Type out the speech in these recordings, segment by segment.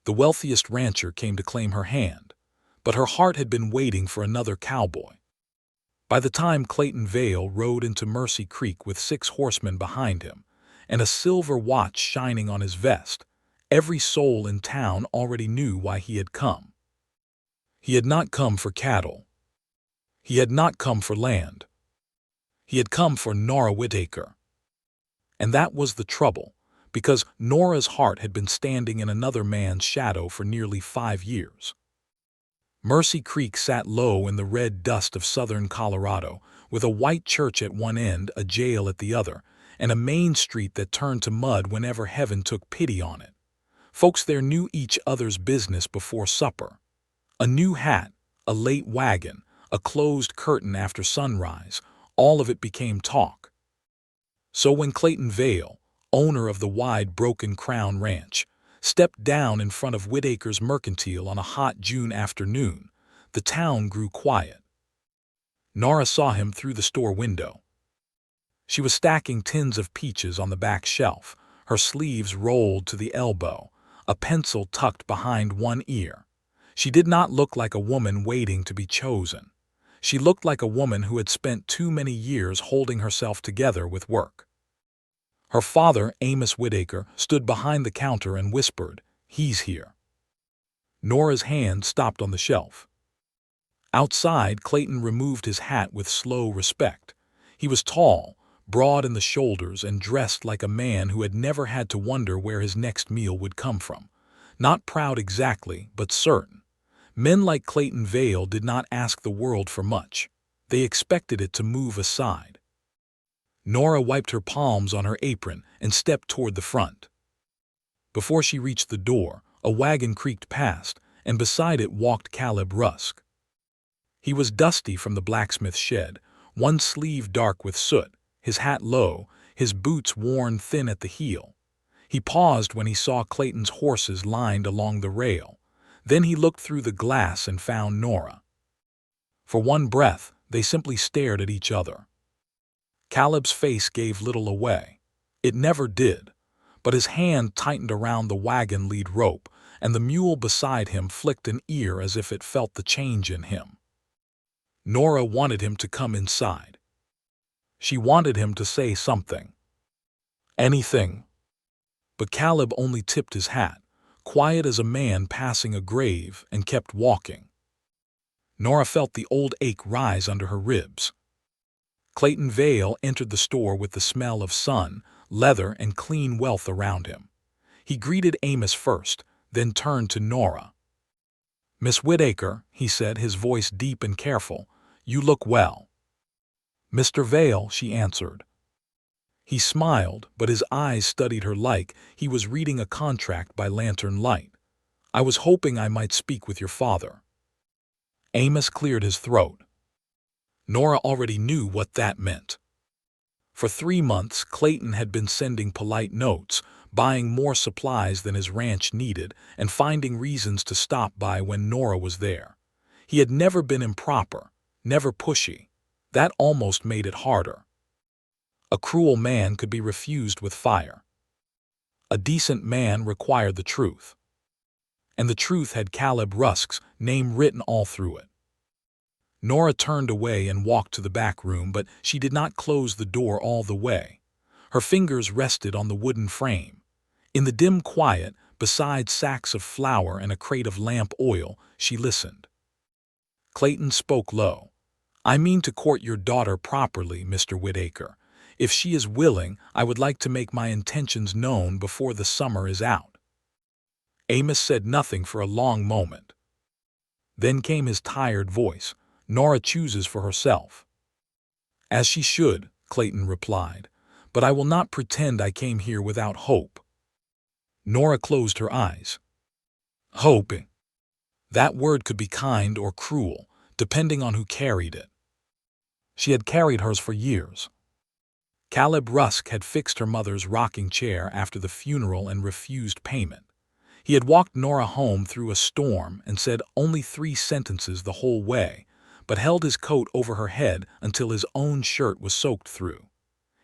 The wealthiest rancher came to claim her hand, but her heart had been waiting for another cowboy. By the time Clayton Vale rode into Mercy Creek with 6 horsemen behind him, and a silver watch shining on his vest, every soul in town already knew why he had come. He had not come for cattle. He had not come for land. He had come for Nora Whitaker. And that was the trouble, because Nora's heart had been standing in another man's shadow for nearly 5 years. Mercy Creek sat low in the red dust of southern Colorado, with a white church at one end, a jail at the other, and a main street that turned to mud whenever heaven took pity on it. Folks there knew each other's business before supper. A new hat, a late wagon, a closed curtain after sunrise, all of it became talk. So when Clayton Vale, owner of the wide Broken Crown Ranch, stepped down in front of Whitaker's Mercantile on a hot June afternoon, the town grew quiet. Nora saw him through the store window. She was stacking tins of peaches on the back shelf, her sleeves rolled to the elbow, a pencil tucked behind one ear. She did not look like a woman waiting to be chosen. She looked like a woman who had spent too many years holding herself together with work. Her father, Amos Whitaker, stood behind the counter and whispered, "He's here." Nora's hand stopped on the shelf. Outside, Clayton removed his hat with slow respect. He was tall, broad in the shoulders, and dressed like a man who had never had to wonder where his next meal would come from. Not proud exactly, but certain. Men like Clayton Vale did not ask the world for much. They expected it to move aside. Nora wiped her palms on her apron and stepped toward the front. Before she reached the door, a wagon creaked past, and beside it walked Caleb Rusk. He was dusty from the blacksmith shed, one sleeve dark with soot, his hat low, his boots worn thin at the heel. He paused when he saw Clayton's horses lined along the rail. Then he looked through the glass and found Nora. For one breath, they simply stared at each other. Caleb's face gave little away. It never did, but his hand tightened around the wagon lead rope, and the mule beside him flicked an ear as if it felt the change in him. Nora wanted him to come inside. She wanted him to say something. Anything. But Caleb only tipped his hat, quiet as a man passing a grave, and kept walking. Nora felt the old ache rise under her ribs. Clayton Vale entered the store with the smell of sun, leather, and clean wealth around him. He greeted Amos first, then turned to Nora. "Miss Whitaker," he said, his voice deep and careful, "you look well." "Mr. Vale," she answered. He smiled, but his eyes studied her like he was reading a contract by lantern light. "I was hoping I might speak with your father." Amos cleared his throat. Nora already knew what that meant. For 3 months, Clayton had been sending polite notes, buying more supplies than his ranch needed, and finding reasons to stop by when Nora was there. He had never been improper, never pushy. That almost made it harder. A cruel man could be refused with fire. A decent man required the truth. And the truth had Caleb Rusk's name written all through it. Nora turned away and walked to the back room, but she did not close the door all the way. Her fingers rested on the wooden frame. In the dim quiet, beside sacks of flour and a crate of lamp oil, she listened. Clayton spoke low. "I mean to court your daughter properly, Mr. Whitaker. If she is willing, I would like to make my intentions known before the summer is out." Amos said nothing for a long moment. Then came his tired voice. "Nora chooses for herself." "As she should," Clayton replied, "but I will not pretend I came here without hope." Nora closed her eyes. Hoping. That word could be kind or cruel, depending on who carried it. She had carried hers for years. Caleb Rusk had fixed her mother's rocking chair after the funeral and refused payment. He had walked Nora home through a storm and said only 3 sentences the whole way, but held his coat over her head until his own shirt was soaked through.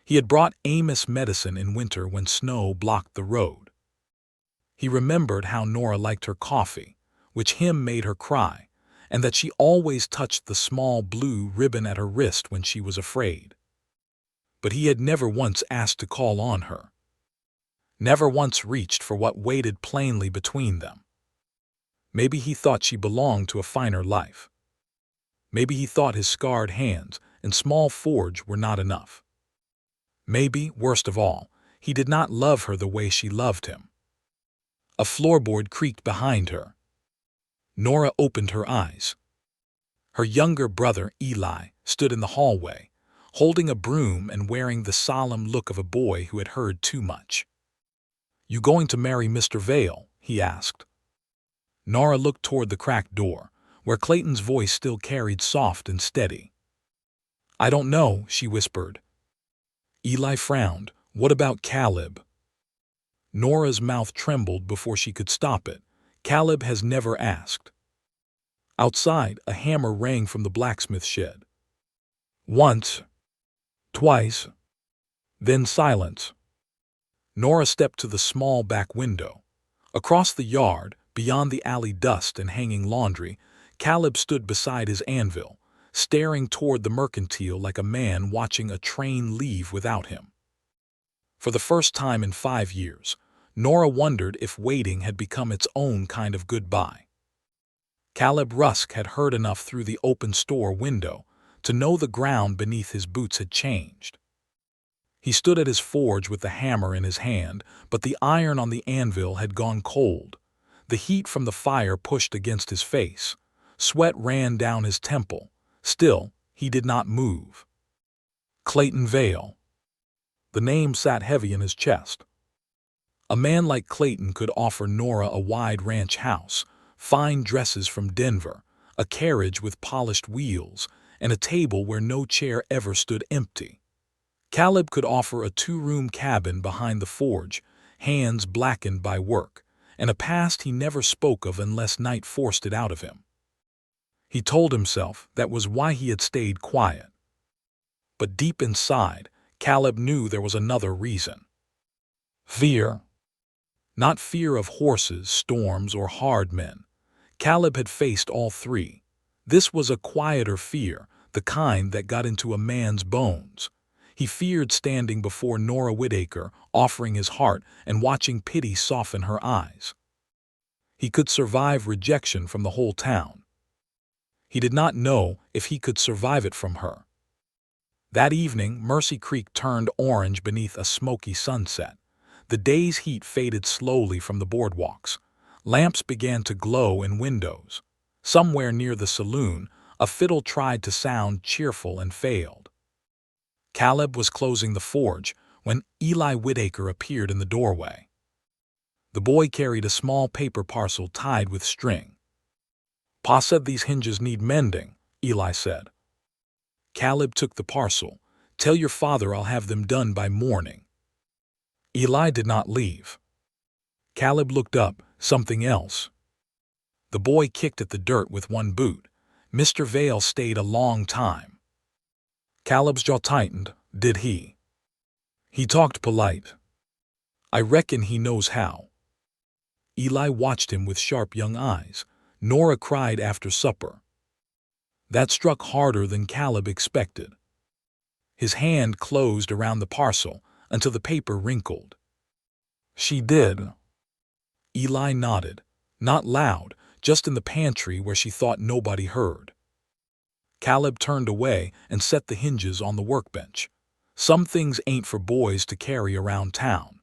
He had brought Amos medicine in winter when snow blocked the road. He remembered how Nora liked her coffee, which him made her cry, and that she always touched the small blue ribbon at her wrist when she was afraid. But he had never once asked to call on her. Never once reached for what waited plainly between them. Maybe he thought she belonged to a finer life. Maybe he thought his scarred hands and small forge were not enough. Maybe, worst of all, he did not love her the way she loved him. A floorboard creaked behind her. Nora opened her eyes. Her younger brother, Eli, stood in the hallway, holding a broom and wearing the solemn look of a boy who had heard too much. "You going to marry Mr. Vale?" he asked. Nora looked toward the cracked door, where Clayton's voice still carried soft and steady. "I don't know," she whispered. Eli frowned. "What about Caleb?" Nora's mouth trembled before she could stop it. "Caleb has never asked." Outside, a hammer rang from the blacksmith shed. Once, twice, then silence. Nora stepped to the small back window. Across the yard, beyond the alley dust and hanging laundry, Caleb stood beside his anvil, staring toward the mercantile like a man watching a train leave without him. For the first time in 5 years, Nora wondered if waiting had become its own kind of goodbye. Caleb Rusk had heard enough through the open store window to know the ground beneath his boots had changed. He stood at his forge with the hammer in his hand, but the iron on the anvil had gone cold. The heat from the fire pushed against his face. Sweat ran down his temple. Still, he did not move. Clayton Vale. The name sat heavy in his chest. A man like Clayton could offer Nora a wide ranch house, fine dresses from Denver, a carriage with polished wheels, and a table where no chair ever stood empty. Caleb could offer a 2-room cabin behind the forge, hands blackened by work, and a past he never spoke of unless night forced it out of him. He told himself that was why he had stayed quiet. But deep inside, Caleb knew there was another reason. Fear. Not fear of horses, storms, or hard men. Caleb had faced all three. This was a quieter fear, the kind that got into a man's bones. He feared standing before Nora Whitaker, offering his heart and watching pity soften her eyes. He could survive rejection from the whole town. He did not know if he could survive it from her. That evening, Mercy Creek turned orange beneath a smoky sunset. The day's heat faded slowly from the boardwalks. Lamps began to glow in windows. Somewhere near the saloon, a fiddle tried to sound cheerful and failed. Caleb was closing the forge when Eli Whitaker appeared in the doorway. The boy carried a small paper parcel tied with string. "Pa said these hinges need mending," Eli said. Caleb took the parcel. "Tell your father I'll have them done by morning." Eli did not leave. Caleb looked up. Something else. The boy kicked at the dirt with one boot. Mr. Vale stayed a long time. Caleb's jaw tightened. Did he? He talked polite. "I reckon he knows how." Eli watched him with sharp young eyes. Nora cried after supper. That struck harder than Caleb expected. His hand closed around the parcel until the paper wrinkled. "She did." Eli nodded. Not loud, just in the pantry where she thought nobody heard. Caleb turned away and set the hinges on the workbench. "Some things ain't for boys to carry around town."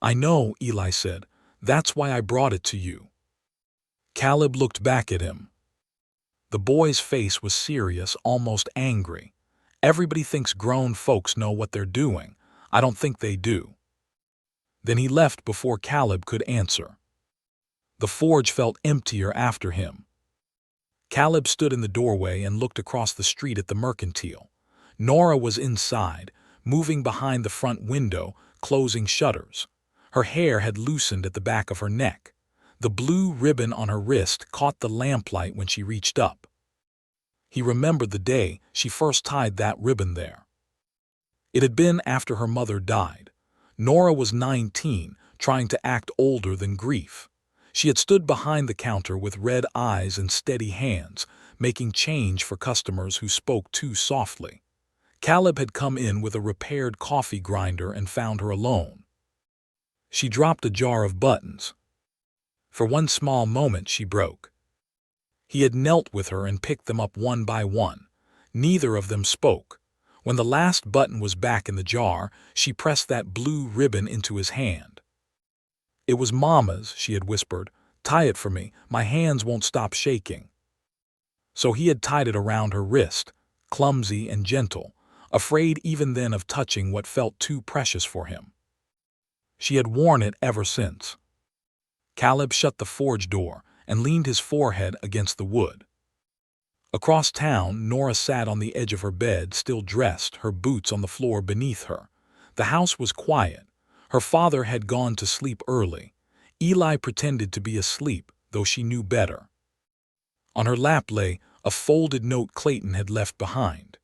"I know," Eli said. "That's why I brought it to you." Caleb looked back at him. The boy's face was serious, almost angry. "Everybody thinks grown folks know what they're doing. I don't think they do." Then he left before Caleb could answer. The forge felt emptier after him. Caleb stood in the doorway and looked across the street at the mercantile. Nora was inside, moving behind the front window, closing shutters. Her hair had loosened at the back of her neck. The blue ribbon on her wrist caught the lamplight when she reached up. He remembered the day she first tied that ribbon there. It had been after her mother died. Nora was 19, trying to act older than grief. She had stood behind the counter with red eyes and steady hands, making change for customers who spoke too softly. Caleb had come in with a repaired coffee grinder and found her alone. She dropped a jar of buttons. For one small moment she broke. He had knelt with her and picked them up one by one. Neither of them spoke. When the last button was back in the jar, she pressed that blue ribbon into his hand. "It was Mama's," she had whispered. "Tie it for me. My hands won't stop shaking." So he had tied it around her wrist, clumsy and gentle, afraid even then of touching what felt too precious for him. She had worn it ever since. Caleb shut the forge door and leaned his forehead against the wood. Across town, Nora sat on the edge of her bed, still dressed, her boots on the floor beneath her. The house was quiet. Her father had gone to sleep early. Eli pretended to be asleep, though she knew better. On her lap lay a folded note Clayton had left behind.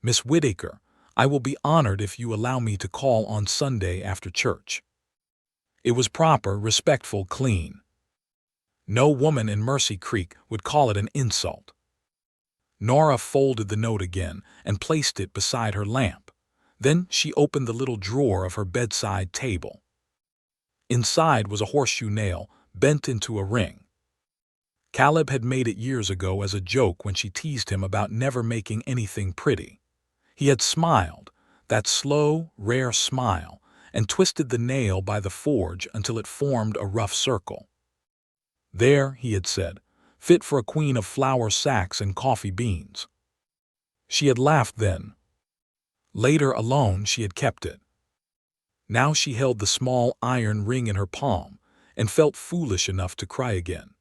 "Miss Whitaker, I will be honored if you allow me to call on Sunday after church." It was proper, respectful, clean. No woman in Mercy Creek would call it an insult. Nora folded the note again and placed it beside her lamp. Then she opened the little drawer of her bedside table. Inside was a horseshoe nail, bent into a ring. Caleb had made it years ago as a joke when she teased him about never making anything pretty. He had smiled, that slow, rare smile, and twisted the nail by the forge until it formed a rough circle. "There," he had said, "fit for a queen of flour sacks and coffee beans." She had laughed then. Later, alone, she had kept it. Now she held the small iron ring in her palm and felt foolish enough to cry again.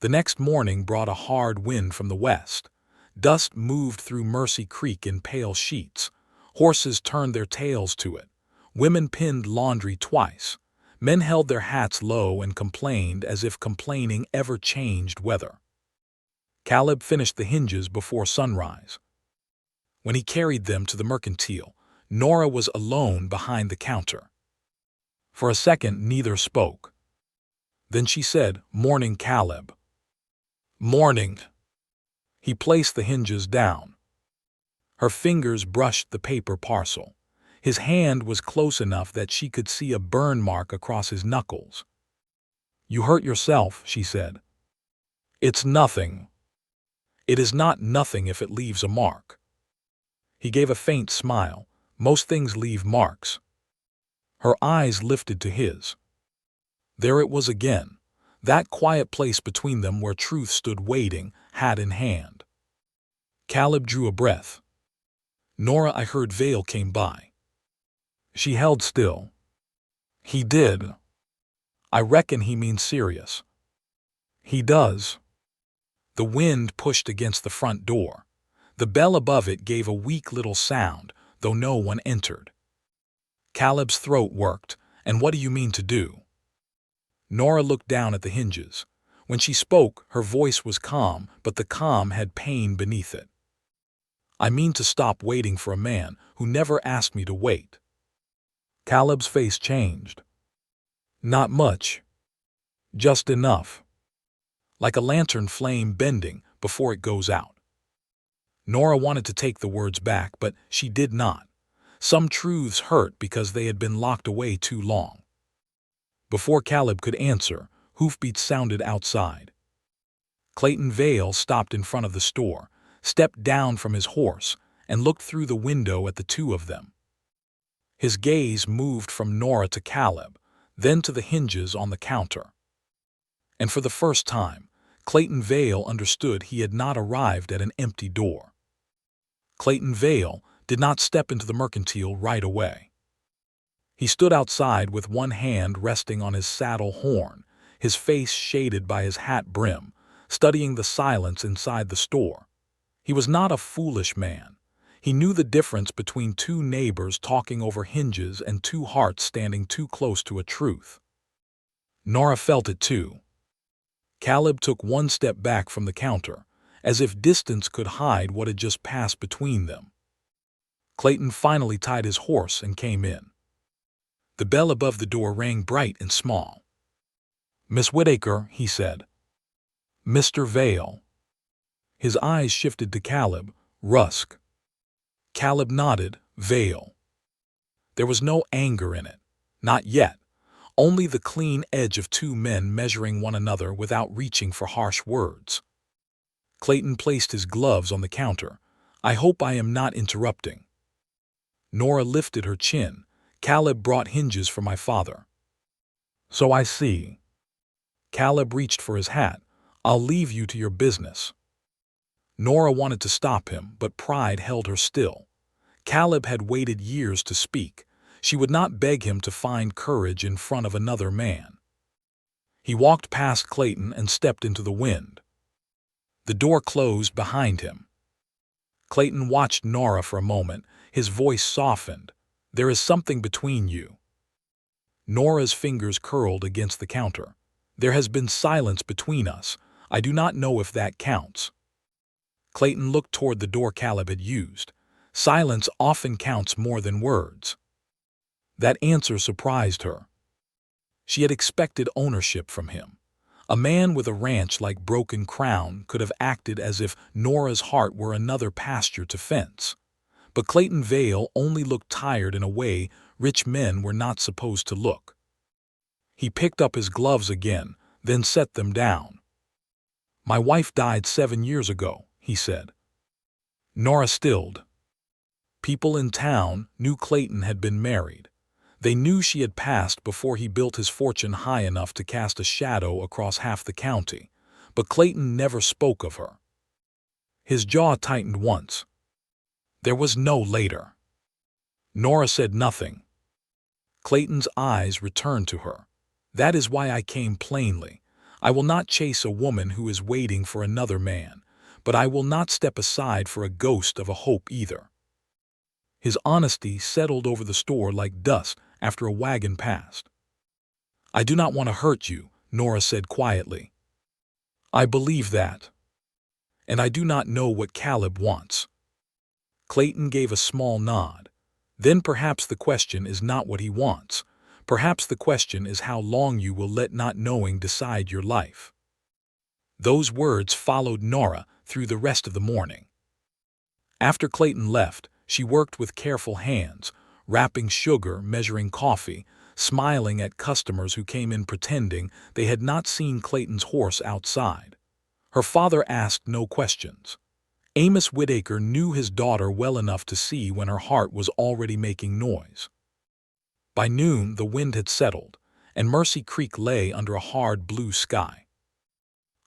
The next morning brought a hard wind from the west. Dust moved through Mercy Creek in pale sheets. Horses turned their tails to it. Women pinned laundry twice. Men held their hats low and complained as if complaining ever changed weather. Caleb finished the hinges before sunrise. When he carried them to the mercantile, Nora was alone behind the counter. For a second, neither spoke. Then she said, "Morning, Caleb." "Morning." He placed the hinges down. Her fingers brushed the paper parcel. His hand was close enough that she could see a burn mark across his knuckles. "You hurt yourself," she said. "It's nothing." "It is not nothing if it leaves a mark." He gave a faint smile. "Most things leave marks." Her eyes lifted to his. There it was again, that quiet place between them where truth stood waiting, hat in hand. Caleb drew a breath. "Nora, I heard Vale came by." She held still. "He did. I reckon he means serious." "He does." The wind pushed against the front door. The bell above it gave a weak little sound, though no one entered. Caleb's throat worked. "And what do you mean to do?" Nora looked down at the hinges. When she spoke, her voice was calm, but the calm had pain beneath it. "I mean to stop waiting for a man who never asked me to wait." Caleb's face changed. "Not much. Just enough. Like a lantern flame bending before it goes out." Nora wanted to take the words back, but she did not. Some truths hurt because they had been locked away too long. Before Caleb could answer, hoofbeats sounded outside. Clayton Vale stopped in front of the store, stepped down from his horse, and looked through the window at the two of them. His gaze moved from Nora to Caleb, then to the hinges on the counter. And for the first time, Clayton Vale understood he had not arrived at an empty door. Clayton Vale did not step into the mercantile right away. He stood outside with one hand resting on his saddle horn, his face shaded by his hat brim, studying the silence inside the store. He was not a foolish man. He knew the difference between two neighbors talking over hinges and two hearts standing too close to a truth. Nora felt it too. Caleb took one step back from the counter, as if distance could hide what had just passed between them. Clayton finally tied his horse and came in. The bell above the door rang bright and small. "Miss Whitaker," he said. "Mr. Vale." His eyes shifted to Caleb Rusk. Caleb nodded. Vale. There was no anger in it. Not yet. Only the clean edge of two men measuring one another without reaching for harsh words. Clayton placed his gloves on the counter. "I hope I am not interrupting." Nora lifted her chin. "Caleb brought hinges for my father." "So I see." Caleb reached for his hat. "I'll leave you to your business." Nora wanted to stop him, but pride held her still. Caleb had waited years to speak. She would not beg him to find courage in front of another man. He walked past Clayton and stepped into the wind. The door closed behind him. Clayton watched Nora for a moment. His voice softened. "There is something between you." Nora's fingers curled against the counter. "There has been silence between us. I do not know if that counts." Clayton looked toward the door Caleb had used. Silence often counts more than words. That answer surprised her. She had expected ownership from him. A man with a ranch like Broken Crown could have acted as if Nora's heart were another pasture to fence. But Clayton Vale only looked tired in a way rich men were not supposed to look. He picked up his gloves again, then set them down. "My wife died 7 years ago," he said. Nora stilled. People in town knew Clayton had been married. They knew she had passed before he built his fortune high enough to cast a shadow across half the county, but Clayton never spoke of her. His jaw tightened once. There was no later. Nora said nothing. Clayton's eyes returned to her. "That is why I came plainly. I will not chase a woman who is waiting for another man, but I will not step aside for a ghost of a hope either." His honesty settled over the store like dust after a wagon passed. "I do not want to hurt you," Nora said quietly. "I believe that. And I do not know what Caleb wants." Clayton gave a small nod. "Then perhaps the question is not what he wants. Perhaps the question is how long you will let not knowing decide your life." Those words followed Nora through the rest of the morning. After Clayton left, she worked with careful hands, wrapping sugar, measuring coffee, smiling at customers who came in pretending they had not seen Clayton's horse outside. Her father asked no questions. Amos Whitaker knew his daughter well enough to see when her heart was already making noise. By noon, the wind had settled, and Mercy Creek lay under a hard blue sky.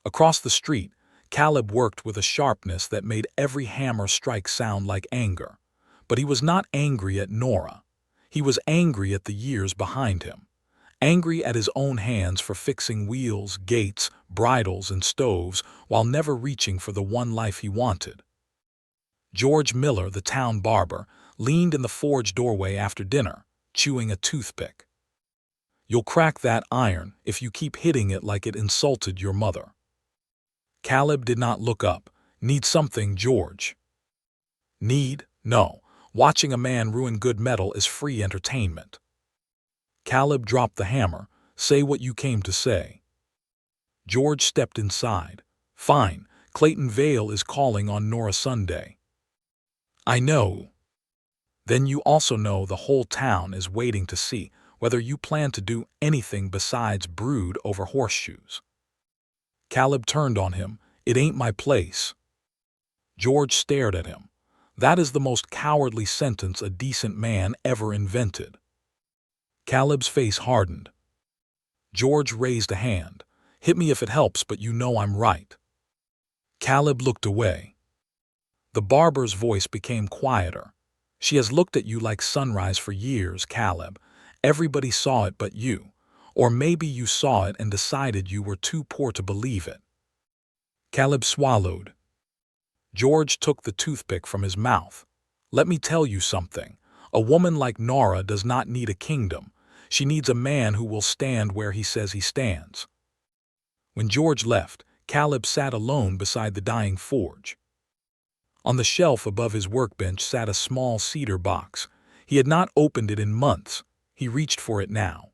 Across the street, Caleb worked with a sharpness that made every hammer strike sound like anger. But he was not angry at Nora. He was angry at the years behind him. Angry at his own hands for fixing wheels, gates, bridles, and stoves while never reaching for the one life he wanted. George Miller, the town barber, leaned in the forge doorway after dinner, chewing a toothpick. "You'll crack that iron if you keep hitting it like it insulted your mother." Caleb did not look up. "Need something, George?" "Need? No. Watching a man ruin good metal is free entertainment." Caleb dropped the hammer. "Say what you came to say." George stepped inside. "Fine. Clayton Vale is calling on Nora Sunday." "I know." "Then you also know the whole town is waiting to see whether you plan to do anything besides brood over horseshoes." Caleb turned on him. "It ain't my place." George stared at him. "That is the most cowardly sentence a decent man ever invented." Caleb's face hardened. George raised a hand. "Hit me if it helps, but you know I'm right." Caleb looked away. The barber's voice became quieter. "She has looked at you like sunrise for years, Caleb. Everybody saw it but you. Or maybe you saw it and decided you were too poor to believe it." Caleb swallowed. George took the toothpick from his mouth. "Let me tell you something. A woman like Nora does not need a kingdom. She needs a man who will stand where he says he stands." When George left, Caleb sat alone beside the dying forge. On the shelf above his workbench sat a small cedar box. He had not opened it in months. He reached for it now.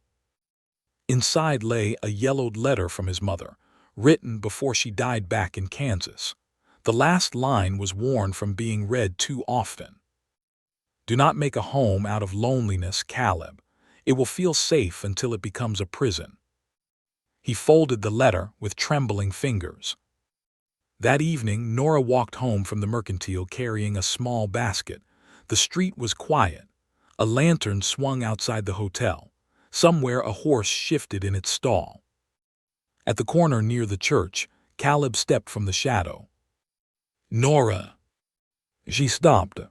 Inside lay a yellowed letter from his mother, written before she died back in Kansas. The last line was worn from being read too often. "Do not make a home out of loneliness, Caleb. It will feel safe until it becomes a prison." He folded the letter with trembling fingers. That evening, Nora walked home from the mercantile carrying a small basket. The street was quiet. A lantern swung outside the hotel. Somewhere a horse shifted in its stall. At the corner near the church, Caleb stepped from the shadow. "Nora!" She stopped.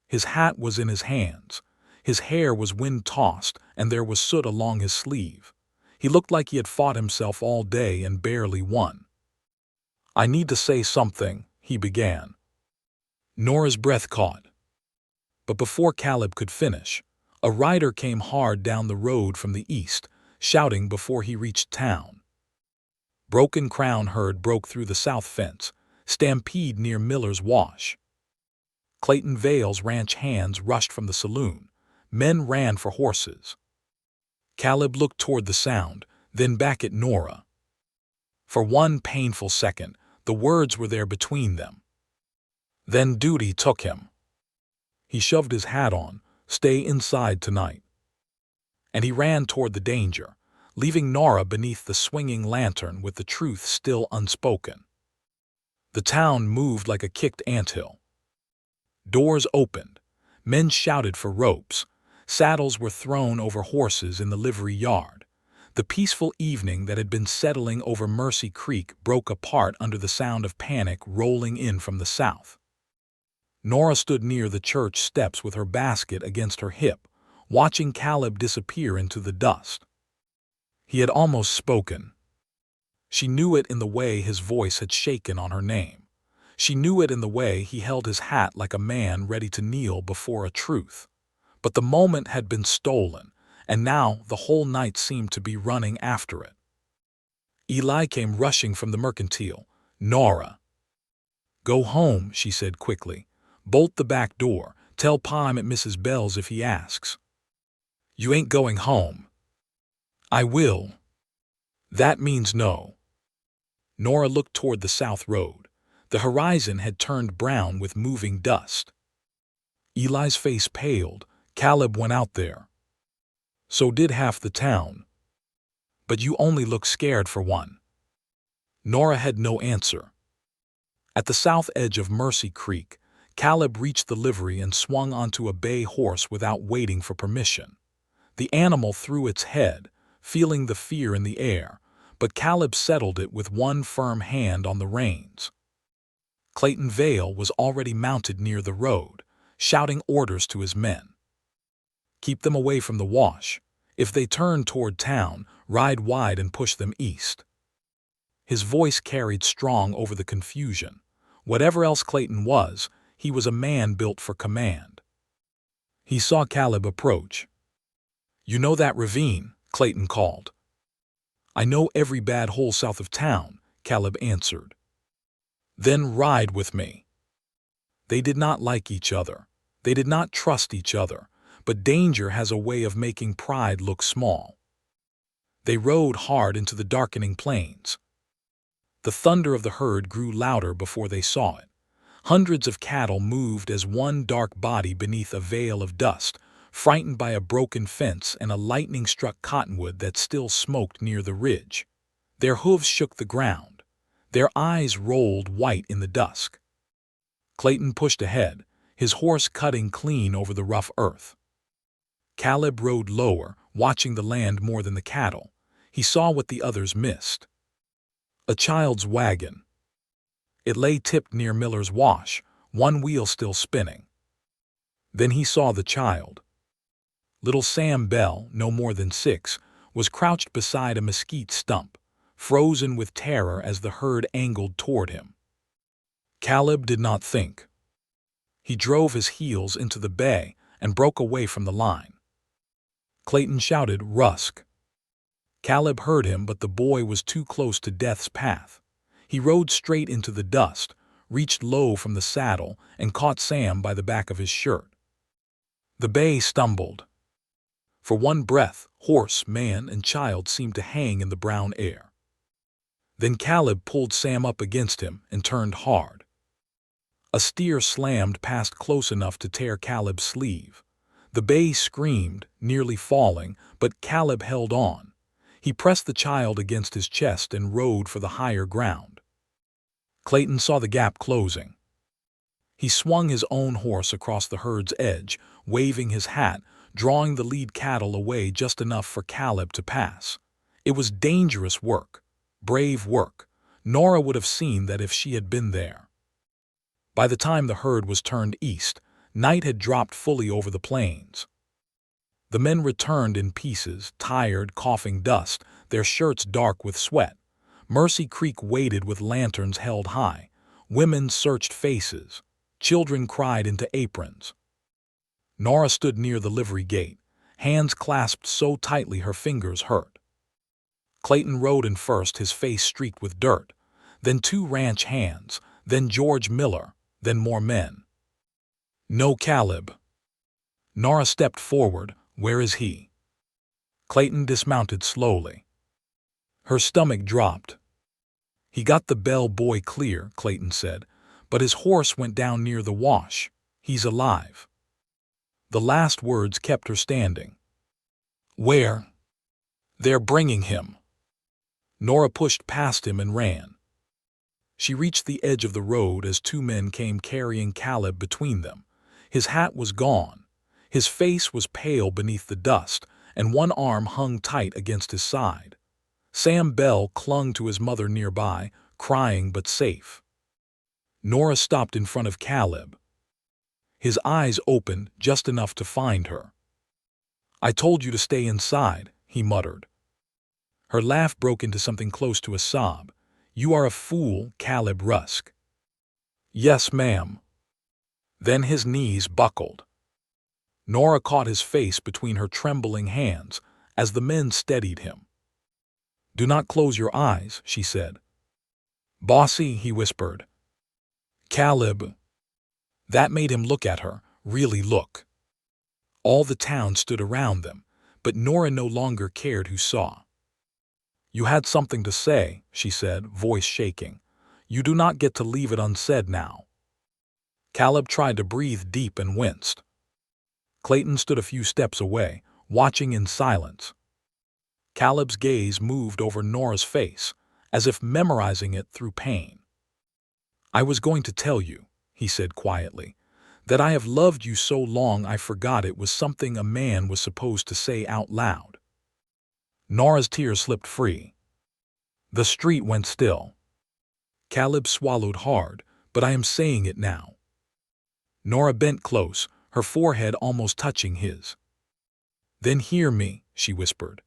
His hat was in his hands. His hair was wind-tossed, and there was soot along his sleeve. He looked like he had fought himself all day and barely won. "I need to say something," he began. Nora's breath caught. But before Caleb could finish, a rider came hard down the road from the east, shouting before he reached town. Broken Crown herd broke through the south fence, stampede near Miller's Wash. Clayton Vale's ranch hands rushed from the saloon. Men ran for horses. Caleb looked toward the sound, then back at Nora. For one painful second, the words were there between them. Then duty took him. He shoved his hat on. "Stay inside tonight." And he ran toward the danger, leaving Nora beneath the swinging lantern with the truth still unspoken. The town moved like a kicked anthill. Doors opened. Men shouted for ropes. Saddles were thrown over horses in the livery yard. The peaceful evening that had been settling over Mercy Creek broke apart under the sound of panic rolling in from the south. Nora stood near the church steps with her basket against her hip, watching Caleb disappear into the dust. He had almost spoken. She knew it in the way his voice had shaken on her name. She knew it in the way he held his hat like a man ready to kneel before a truth. But the moment had been stolen, and now the whole night seemed to be running after it. Eli came rushing from the mercantile. "Nora." "Go home," she said quickly. "Bolt the back door. Tell Pa I'm at Mrs. Bell's if he asks." "You ain't going home." "I will." "That means no." Nora looked toward the south road. The horizon had turned brown with moving dust. Eli's face paled. "Caleb went out there." "So did half the town." "But you only look scared for one." Nora had no answer. At the south edge of Mercy Creek, Caleb reached the livery and swung onto a bay horse without waiting for permission. The animal threw its head, feeling the fear in the air, but Caleb settled it with one firm hand on the reins. Clayton Vale was already mounted near the road, shouting orders to his men. "Keep them away from the wash. If they turn toward town, ride wide and push them east." His voice carried strong over the confusion. Whatever else Clayton was, he was a man built for command. He saw Caleb approach. "You know that ravine?" Clayton called. "I know every bad hole south of town," Caleb answered. "Then ride with me." They did not like each other. They did not trust each other, but danger has a way of making pride look small. They rode hard into the darkening plains. The thunder of the herd grew louder before they saw it. Hundreds of cattle moved as one dark body beneath a veil of dust, frightened by a broken fence and a lightning-struck cottonwood that still smoked near the ridge. Their hooves shook the ground. Their eyes rolled white in the dusk. Clayton pushed ahead, his horse cutting clean over the rough earth. Caleb rode lower, watching the land more than the cattle. He saw what the others missed. A child's wagon. It lay tipped near Miller's Wash, one wheel still spinning. Then he saw the child. Little Sam Bell, no more than 6, was crouched beside a mesquite stump, frozen with terror as the herd angled toward him. Caleb did not think. He drove his heels into the bay and broke away from the line. Clayton shouted, "Rusk!" Caleb heard him, but the boy was too close to death's path. He rode straight into the dust, reached low from the saddle, and caught Sam by the back of his shirt. The bay stumbled. For one breath, horse, man, and child seemed to hang in the brown air. Then Caleb pulled Sam up against him and turned hard. A steer slammed past close enough to tear Caleb's sleeve. The bay screamed, nearly falling, but Caleb held on. He pressed the child against his chest and rode for the higher ground. Clayton saw the gap closing. He swung his own horse across the herd's edge, waving his hat, drawing the lead cattle away just enough for Caleb to pass. It was dangerous work, brave work. Nora would have seen that if she had been there. By the time the herd was turned east, night had dropped fully over the plains. The men returned in pieces, tired, coughing dust, their shirts dark with sweat. Mercy Creek waited with lanterns held high. Women searched faces. Children cried into aprons. Nora stood near the livery gate, hands clasped so tightly her fingers hurt. Clayton rode in first, his face streaked with dirt, then two ranch hands, then George Miller, then more men. No Caleb. Nora stepped forward. Where is he? Clayton dismounted slowly. Her stomach dropped. He got the bell boy clear, Clayton said, but his horse went down near the wash. He's alive. The last words kept her standing. Where? They're bringing him. Nora pushed past him and ran. She reached the edge of the road as two men came carrying Caleb between them. His hat was gone. His face was pale beneath the dust, and one arm hung tight against his side. Sam Bell clung to his mother nearby, crying but safe. Nora stopped in front of Caleb. His eyes opened just enough to find her. I told you to stay inside, he muttered. Her laugh broke into something close to a sob. You are a fool, Caleb Rusk. Yes, ma'am. Then his knees buckled. Nora caught his face between her trembling hands as the men steadied him. Do not close your eyes, she said. Bossy, he whispered. Caleb. That made him look at her, really look. All the town stood around them, but Nora no longer cared who saw. You had something to say, she said, voice shaking. You do not get to leave it unsaid now. Caleb tried to breathe deep and winced. Clayton stood a few steps away, watching in silence. Caleb's gaze moved over Nora's face, as if memorizing it through pain. I was going to tell you, he said quietly, that I have loved you so long I forgot it was something a man was supposed to say out loud. Nora's tears slipped free. The street went still. Caleb swallowed hard, but I am saying it now. Nora bent close, her forehead almost touching his. Then hear me, she whispered.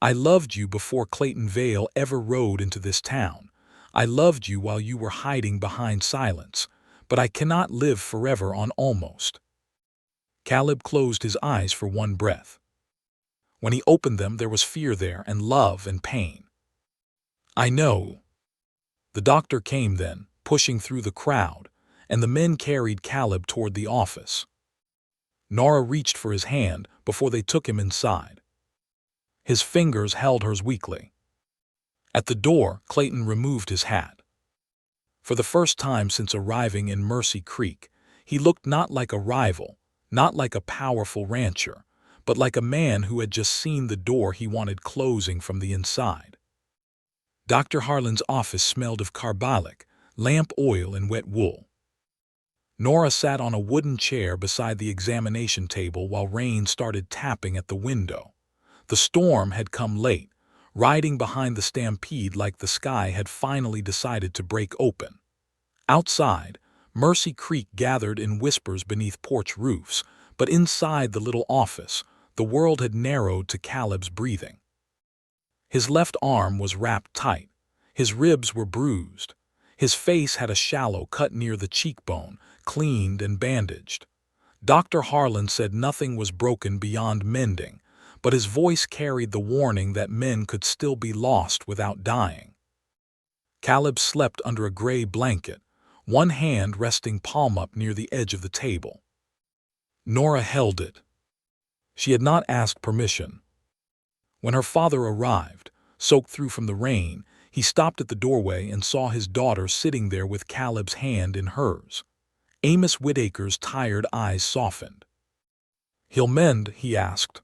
I loved you before Clayton Vale ever rode into this town. I loved you while you were hiding behind silence, but I cannot live forever on almost. Caleb closed his eyes for one breath. When he opened them, there was fear there and love and pain. I know. The doctor came then, pushing through the crowd, and the men carried Caleb toward the office. Nora reached for his hand before they took him inside. His fingers held hers weakly. At the door, Clayton removed his hat. For the first time since arriving in Mercy Creek, he looked not like a rival, not like a powerful rancher, but like a man who had just seen the door he wanted closing from the inside. Dr. Harlan's office smelled of carbolic, lamp oil, and wet wool. Nora sat on a wooden chair beside the examination table while rain started tapping at the window. The storm had come late, riding behind the stampede like the sky had finally decided to break open. Outside, Mercy Creek gathered in whispers beneath porch roofs, but inside the little office, the world had narrowed to Caleb's breathing. His left arm was wrapped tight. His ribs were bruised. His face had a shallow cut near the cheekbone, cleaned and bandaged. Dr. Harlan said nothing was broken beyond mending, but his voice carried the warning that men could still be lost without dying. Caleb slept under a gray blanket, one hand resting palm up near the edge of the table. Nora held it. She had not asked permission. When her father arrived, soaked through from the rain, he stopped at the doorway and saw his daughter sitting there with Caleb's hand in hers. Amos Whitaker's tired eyes softened. "He'll mend?" he asked.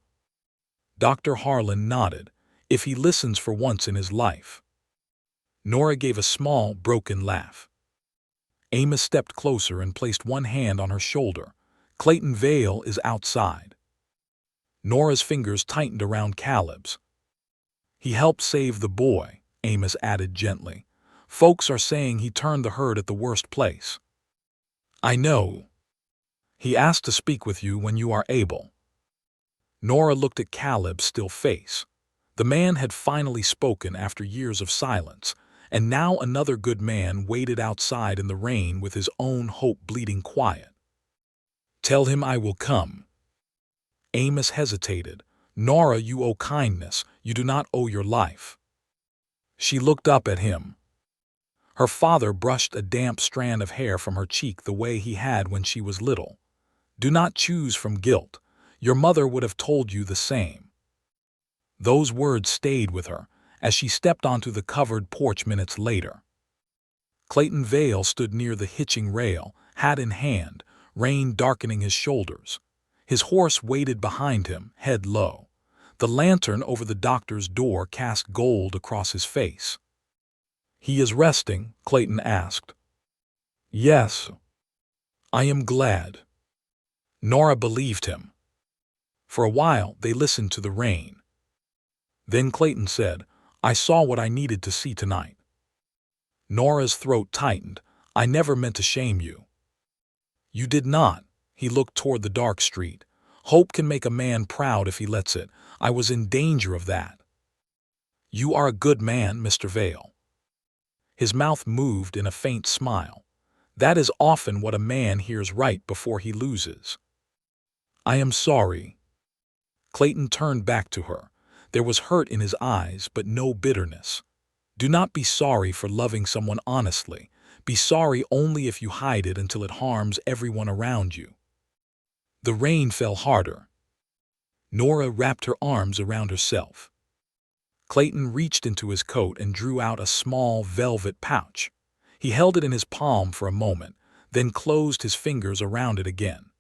Dr. Harlan nodded, "if he listens for once in his life." Nora gave a small, broken laugh. Amos stepped closer and placed one hand on her shoulder. "Clayton Vale is outside." Nora's fingers tightened around Caleb's. "He helped save the boy," Amos added gently. "Folks are saying he turned the herd at the worst place." "I know. He asked to speak with you when you are able." Nora looked at Caleb's still face. The man had finally spoken after years of silence, and now another good man waited outside in the rain with his own hope bleeding quiet. "Tell him I will come." Amos hesitated. "Nora, you owe kindness. You do not owe your life." She looked up at him. Her father brushed a damp strand of hair from her cheek the way he had when she was little. "Do not choose from guilt. Your mother would have told you the same." Those words stayed with her as she stepped onto the covered porch minutes later. Clayton Vale stood near the hitching rail, hat in hand, rain darkening his shoulders. His horse waited behind him, head low. The lantern over the doctor's door cast gold across his face. "He is resting?" Clayton asked. "Yes." "I am glad." Nora believed him. For a while they listened to the rain. Then Clayton said, "I saw what I needed to see tonight." Nora's throat tightened. "I never meant to shame you." "You did not." He looked toward the dark street. "Hope can make a man proud if he lets it. I was in danger of that." "You are a good man, Mr. Vale." His mouth moved in a faint smile. "That is often what a man hears right before he loses." "I am sorry." Clayton turned back to her. There was hurt in his eyes, but no bitterness. "Do not be sorry for loving someone honestly. Be sorry only if you hide it until it harms everyone around you." The rain fell harder. Nora wrapped her arms around herself. Clayton reached into his coat and drew out a small velvet pouch. He held it in his palm for a moment, then closed his fingers around it again.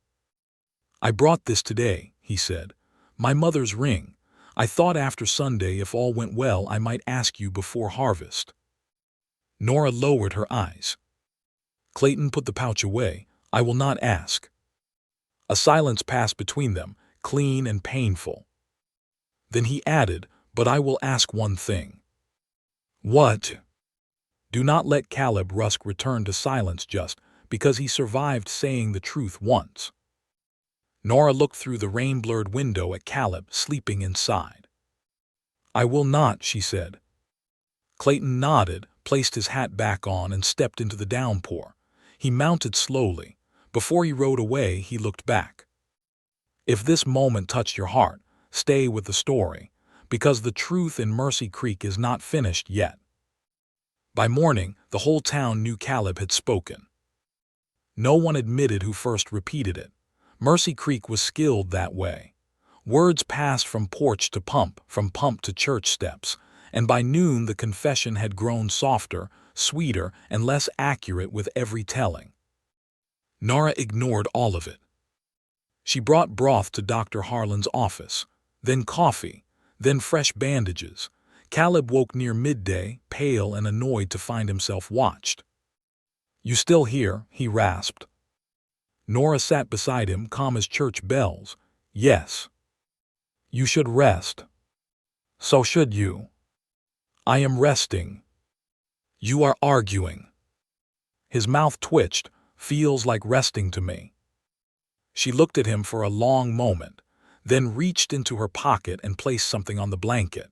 "I brought this today," he said. "My mother's ring. I thought after Sunday, if all went well, I might ask you before harvest." Nora lowered her eyes. Clayton put the pouch away. "I will not ask." A silence passed between them, clean and painful. Then he added, "But I will ask one thing." "What?" "Do not let Caleb Rusk return to silence just because he survived saying the truth once." Nora looked through the rain-blurred window at Caleb sleeping inside. "I will not," she said. Clayton nodded, placed his hat back on, and stepped into the downpour. He mounted slowly. Before he rode away, he looked back. "If this moment touched your heart, stay with the story, because the truth in Mercy Creek is not finished yet." By morning, the whole town knew Caleb had spoken. No one admitted who first repeated it. Mercy Creek was skilled that way. Words passed from porch to pump, from pump to church steps, and by noon the confession had grown softer, sweeter, and less accurate with every telling. Nora ignored all of it. She brought broth to Dr. Harlan's office, then coffee, then fresh bandages. Caleb woke near midday, pale and annoyed to find himself watched. "You still here?" he rasped. Nora sat beside him, calm as church bells. "Yes." "You should rest." "So should you." "I am resting." "You are arguing." His mouth twitched. "Feels like resting to me." She looked at him for a long moment, then reached into her pocket and placed something on the blanket.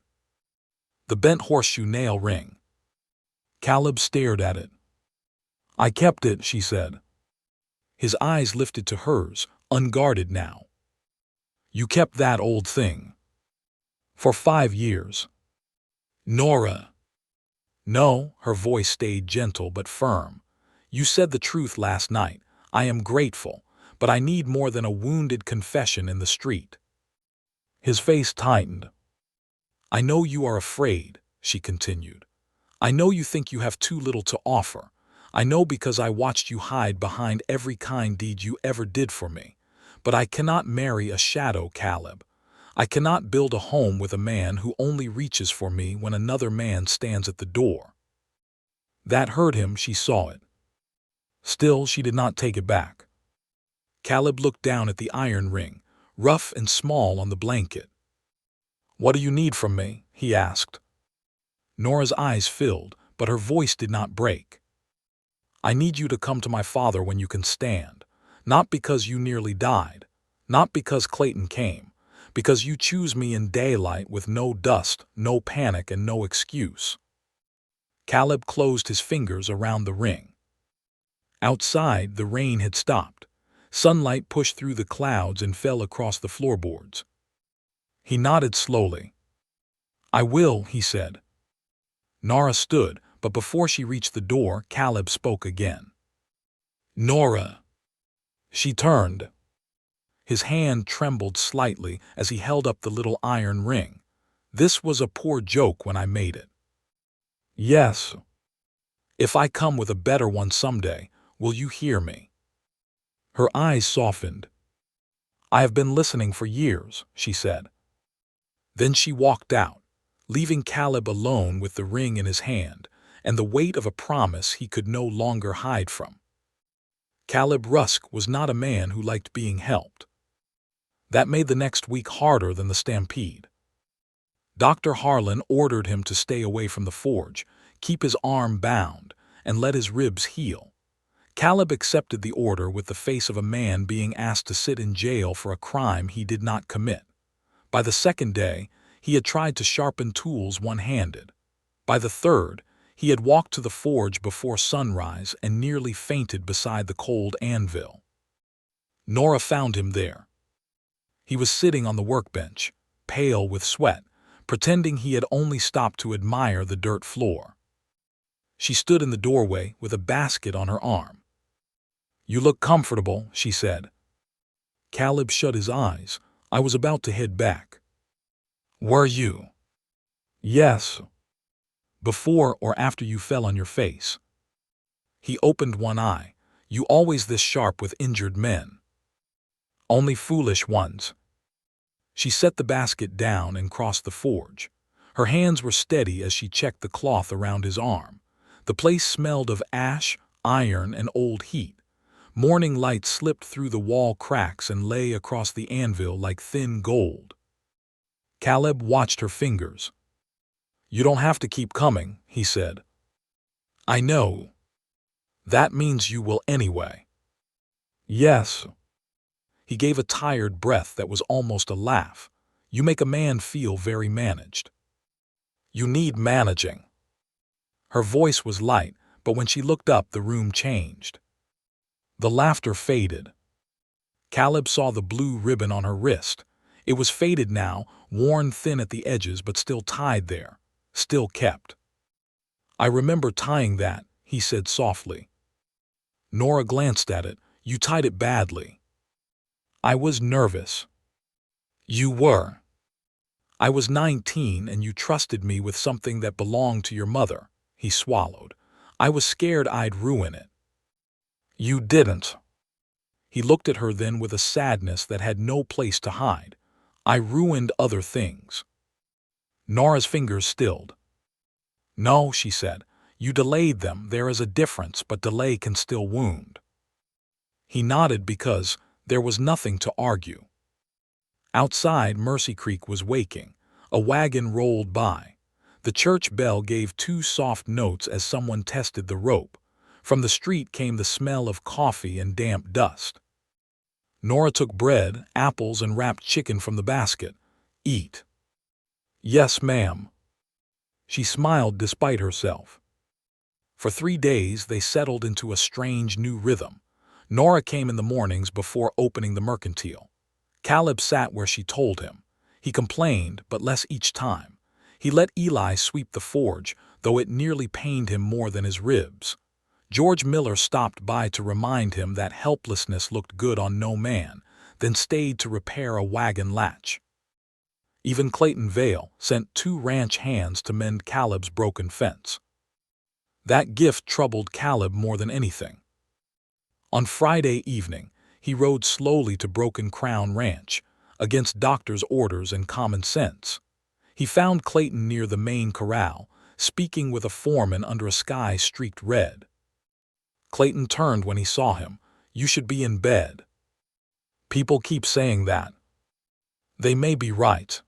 The bent horseshoe nail ring. Caleb stared at it. "I kept it," she said. His eyes lifted to hers, unguarded now. "You kept that old thing?" "For 5 years." "Nora." "No," her voice stayed gentle but firm. "You said the truth last night. I am grateful, but I need more than a wounded confession in the street." His face tightened. "I know you are afraid," she continued. "I know you think you have too little to offer. I know because I watched you hide behind every kind deed you ever did for me. But I cannot marry a shadow, Caleb. I cannot build a home with a man who only reaches for me when another man stands at the door." That hurt him, she saw it. Still, she did not take it back. Caleb looked down at the iron ring, rough and small on the blanket. "What do you need from me?" he asked. Nora's eyes filled, but her voice did not break. "I need you to come to my father when you can stand. Not because you nearly died. Not because Clayton came. Because you choose me in daylight with no dust, no panic, and no excuse." Caleb closed his fingers around the ring. Outside, the rain had stopped. Sunlight pushed through the clouds and fell across the floorboards. He nodded slowly. "I will," he said. Nora stood, but before she reached the door, Caleb spoke again. "Nora." She turned. His hand trembled slightly as he held up the little iron ring. "This was a poor joke when I made it." "Yes. If I come with a better one someday, will you hear me?" Her eyes softened. "I have been listening for years," she said. Then she walked out, leaving Caleb alone with the ring in his hand and the weight of a promise he could no longer hide from. Caleb Rusk was not a man who liked being helped. That made the next week harder than the stampede. Dr. Harlan ordered him to stay away from the forge, keep his arm bound, and let his ribs heal. Caleb accepted the order with the face of a man being asked to sit in jail for a crime he did not commit. By the second day, he had tried to sharpen tools one-handed. By the third, he had walked to the forge before sunrise and nearly fainted beside the cold anvil. Nora found him there. He was sitting on the workbench, pale with sweat, pretending he had only stopped to admire the dirt floor. She stood in the doorway with a basket on her arm. "You look comfortable," she said. Caleb shut his eyes. "I was about to head back." "Were you?" "Yes." "Before or after you fell on your face?" He opened one eye. "You always this sharp with injured men?" "Only foolish ones." She set the basket down and crossed the forge. Her hands were steady as she checked the cloth around his arm. The place smelled of ash, iron, and old heat. Morning light slipped through the wall cracks and lay across the anvil like thin gold. Caleb watched her fingers. "You don't have to keep coming," he said. "I know. That means you will anyway." "Yes." He gave a tired breath that was almost a laugh. "You make a man feel very managed." "You need managing." Her voice was light, but when she looked up, the room changed. The laughter faded. Caleb saw the blue ribbon on her wrist. It was faded now, worn thin at the edges but still tied there, still kept. "I remember tying that," he said softly. Nora glanced at it. "You tied it badly." "I was nervous." "You were." "I was 19 and you trusted me with something that belonged to your mother." He swallowed. "I was scared I'd ruin it." "You didn't." He looked at her then with a sadness that had no place to hide. "I ruined other things." Nora's fingers stilled. "No," she said. "You delayed them. There is a difference, but delay can still wound." He nodded because there was nothing to argue. Outside, Mercy Creek was waking. A wagon rolled by. The church bell gave two soft notes as someone tested the rope. From the street came the smell of coffee and damp dust. Nora took bread, apples, and wrapped chicken from the basket. "Eat." "Yes, ma'am." She smiled despite herself. For 3 days they settled into a strange new rhythm. Nora came in the mornings before opening the mercantile. Caleb sat where she told him. He complained, but less each time. He let Eli sweep the forge, though it nearly pained him more than his ribs. George Miller stopped by to remind him that helplessness looked good on no man, then stayed to repair a wagon latch. Even Clayton Vale sent 2 ranch hands to mend Caleb's broken fence. That gift troubled Caleb more than anything. On Friday evening, he rode slowly to Broken Crown Ranch, against doctor's orders and common sense. He found Clayton near the main corral, speaking with a foreman under a sky streaked red. Clayton turned when he saw him. "You should be in bed." "People keep saying that." "They may be right."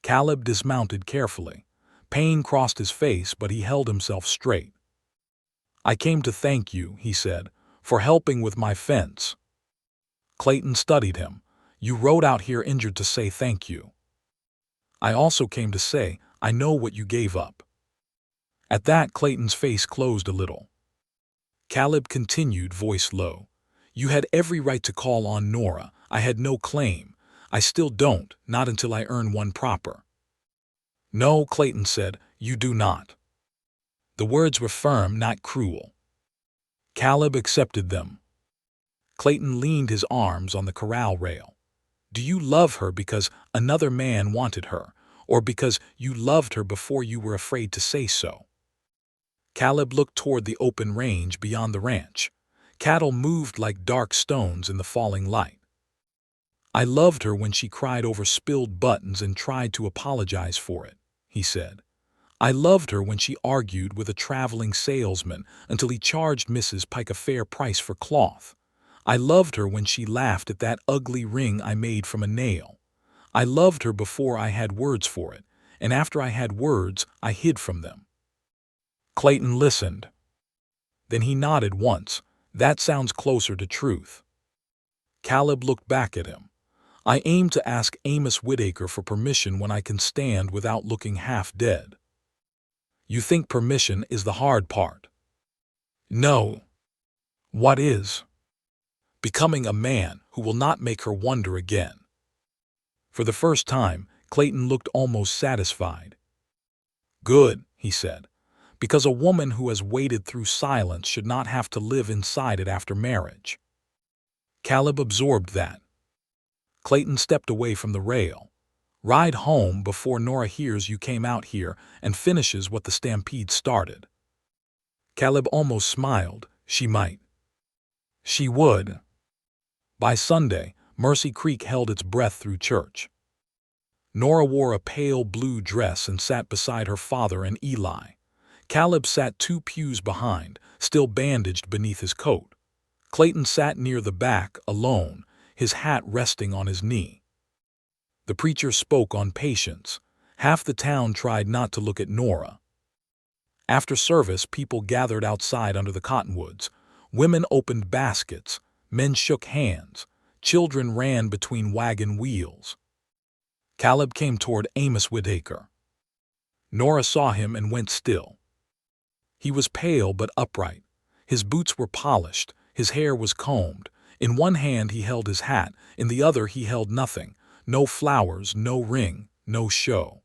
Caleb dismounted carefully. Pain crossed his face, but he held himself straight. "I came to thank you," he said, "for helping with my fence." Clayton studied him. "You rode out here injured to say thank you." "I also came to say, I know what you gave up." At that, Clayton's face closed a little. Caleb continued, voice low. "You had every right to call on Nora. I had no claim. I still don't, not until I earn one proper." "No," Clayton said, "you do not." The words were firm, not cruel. Caleb accepted them. Clayton leaned his arms on the corral rail. "Do you love her because another man wanted her, or because you loved her before you were afraid to say so?" Caleb looked toward the open range beyond the ranch. Cattle moved like dark stones in the falling light. "I loved her when she cried over spilled buttons and tried to apologize for it," he said. "I loved her when she argued with a traveling salesman until he charged Mrs. Pike a fair price for cloth. I loved her when she laughed at that ugly ring I made from a nail. I loved her before I had words for it, and after I had words, I hid from them." Clayton listened. Then he nodded once. "That sounds closer to truth." Caleb looked back at him. "I aim to ask Amos Whitaker for permission when I can stand without looking half dead." "You think permission is the hard part?" "No." "What is?" "Becoming a man who will not make her wonder again." For the first time, Clayton looked almost satisfied. "Good," he said, "because a woman who has waded through silence should not have to live inside it after marriage." Caleb absorbed that. Clayton stepped away from the rail. "Ride home before Nora hears you came out here and finishes what the stampede started." Caleb almost smiled. "She might." "She would." By Sunday, Mercy Creek held its breath through church. Nora wore a pale blue dress and sat beside her father and Eli. Caleb sat 2 pews behind, still bandaged beneath his coat. Clayton sat near the back, alone, his hat resting on his knee. The preacher spoke on patience. Half the town tried not to look at Nora. After service, people gathered outside under the cottonwoods. Women opened baskets. Men shook hands. Children ran between wagon wheels. Caleb came toward Amos Whitaker. Nora saw him and went still. He was pale but upright. His boots were polished. His hair was combed. In one hand he held his hat. In the other he held nothing. No flowers, no ring, no show.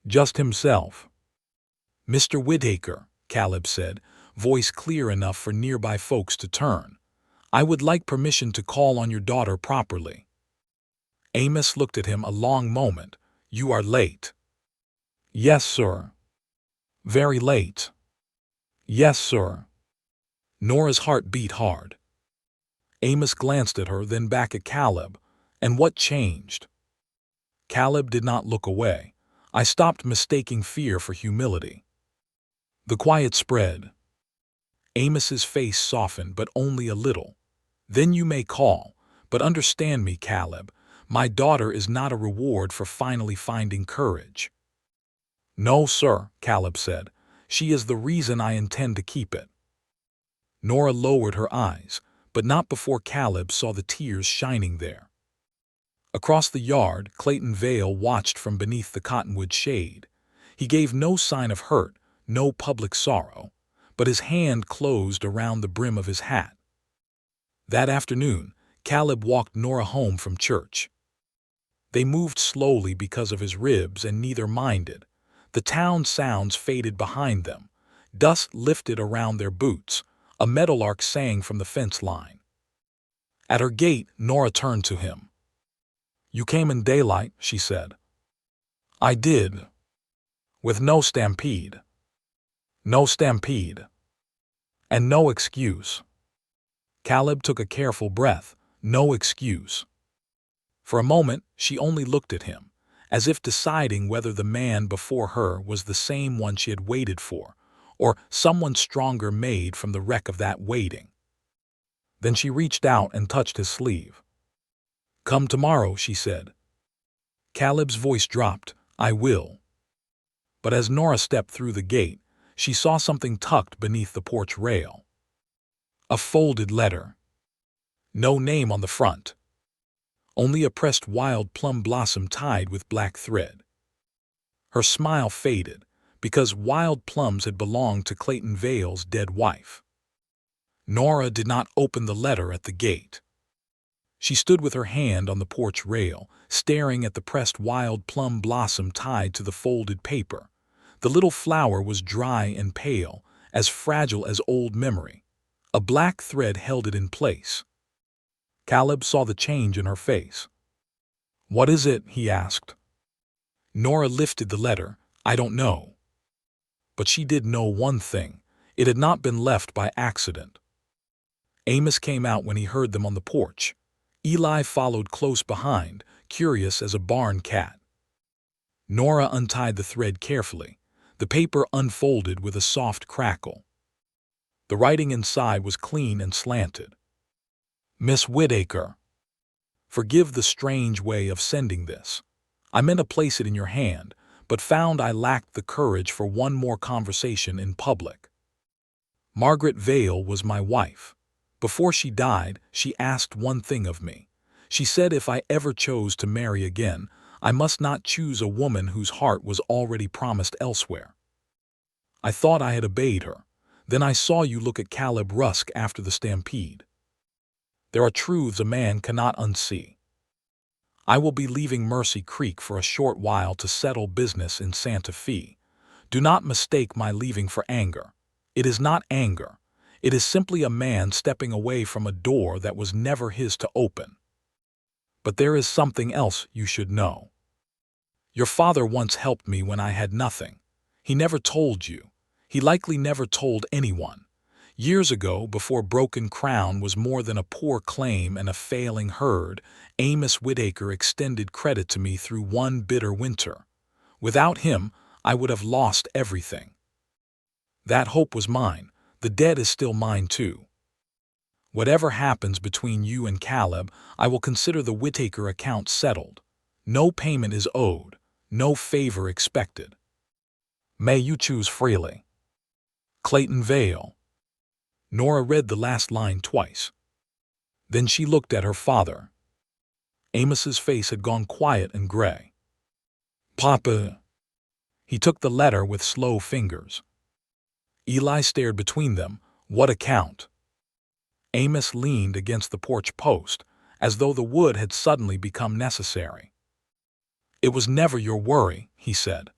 Just himself. "Mr. Whitaker," Caleb said, voice clear enough for nearby folks to turn, "I would like permission to call on your daughter properly." Amos looked at him a long moment. "You are late." "Yes, sir." "Very late." "Yes, sir." Nora's heart beat hard. Amos glanced at her, then back at Caleb. "And what changed?" Caleb did not look away. "I stopped mistaking fear for humility." The quiet spread. Amos's face softened, but only a little. "Then you may call, but understand me, Caleb. My daughter is not a reward for finally finding courage." "No, sir," Caleb said. "She is the reason I intend to keep it." Nora lowered her eyes, but not before Caleb saw the tears shining there. Across the yard, Clayton Vale watched from beneath the cottonwood shade. He gave no sign of hurt, no public sorrow, but his hand closed around the brim of his hat. That afternoon, Caleb walked Nora home from church. They moved slowly because of his ribs, and neither minded. The town sounds faded behind them. Dust lifted around their boots. A meadowlark sang from the fence line. At her gate, Nora turned to him. You came in daylight, she said. I did. With no stampede. No stampede. And no excuse. Caleb took a careful breath. No excuse. For a moment, she only looked at him, as if deciding whether the man before her was the same one she had waited for, or someone stronger made from the wreck of that waiting. Then she reached out and touched his sleeve. Come tomorrow, she said. Caleb's voice dropped. I will. But as Nora stepped through the gate, she saw something tucked beneath the porch rail. A folded letter. No name on the front. Only a pressed wild plum blossom tied with black thread. Her smile faded, because wild plums had belonged to Clayton Vale's dead wife. Nora did not open the letter at the gate. She stood with her hand on the porch rail, staring at the pressed wild plum blossom tied to the folded paper. The little flower was dry and pale, as fragile as old memory. A black thread held it in place. Caleb saw the change in her face. What is it? He asked. Nora lifted the letter. I don't know. But she did know one thing. It had not been left by accident. Amos came out when he heard them on the porch. Eli followed close behind, curious as a barn cat. Nora untied the thread carefully. The paper unfolded with a soft crackle. The writing inside was clean and slanted. Miss Whitaker, forgive the strange way of sending this. I meant to place it in your hand, but found I lacked the courage for one more conversation in public. Margaret Vale was my wife. Before she died, she asked one thing of me. She said if I ever chose to marry again, I must not choose a woman whose heart was already promised elsewhere. I thought I had obeyed her. Then I saw you look at Caleb Rusk after the stampede. There are truths a man cannot unsee. I will be leaving Mercy Creek for a short while to settle business in Santa Fe. Do not mistake my leaving for anger. It is not anger. It is simply a man stepping away from a door that was never his to open. But there is something else you should know. Your father once helped me when I had nothing. He never told you. He likely never told anyone. Years ago, before Broken Crown was more than a poor claim and a failing herd, Amos Whitaker extended credit to me through one bitter winter. Without him, I would have lost everything. That hope was mine. The debt is still mine too. Whatever happens between you and Caleb, I will consider the Whitaker account settled. No payment is owed, no favor expected. May you choose freely. Clayton Vale. Nora read the last line twice. Then she looked at her father. Amos's face had gone quiet and gray. Papa. He took the letter with slow fingers. Eli stared between them. What account? Amos leaned against the porch post, as though the wood had suddenly become necessary. It was never your worry, he said.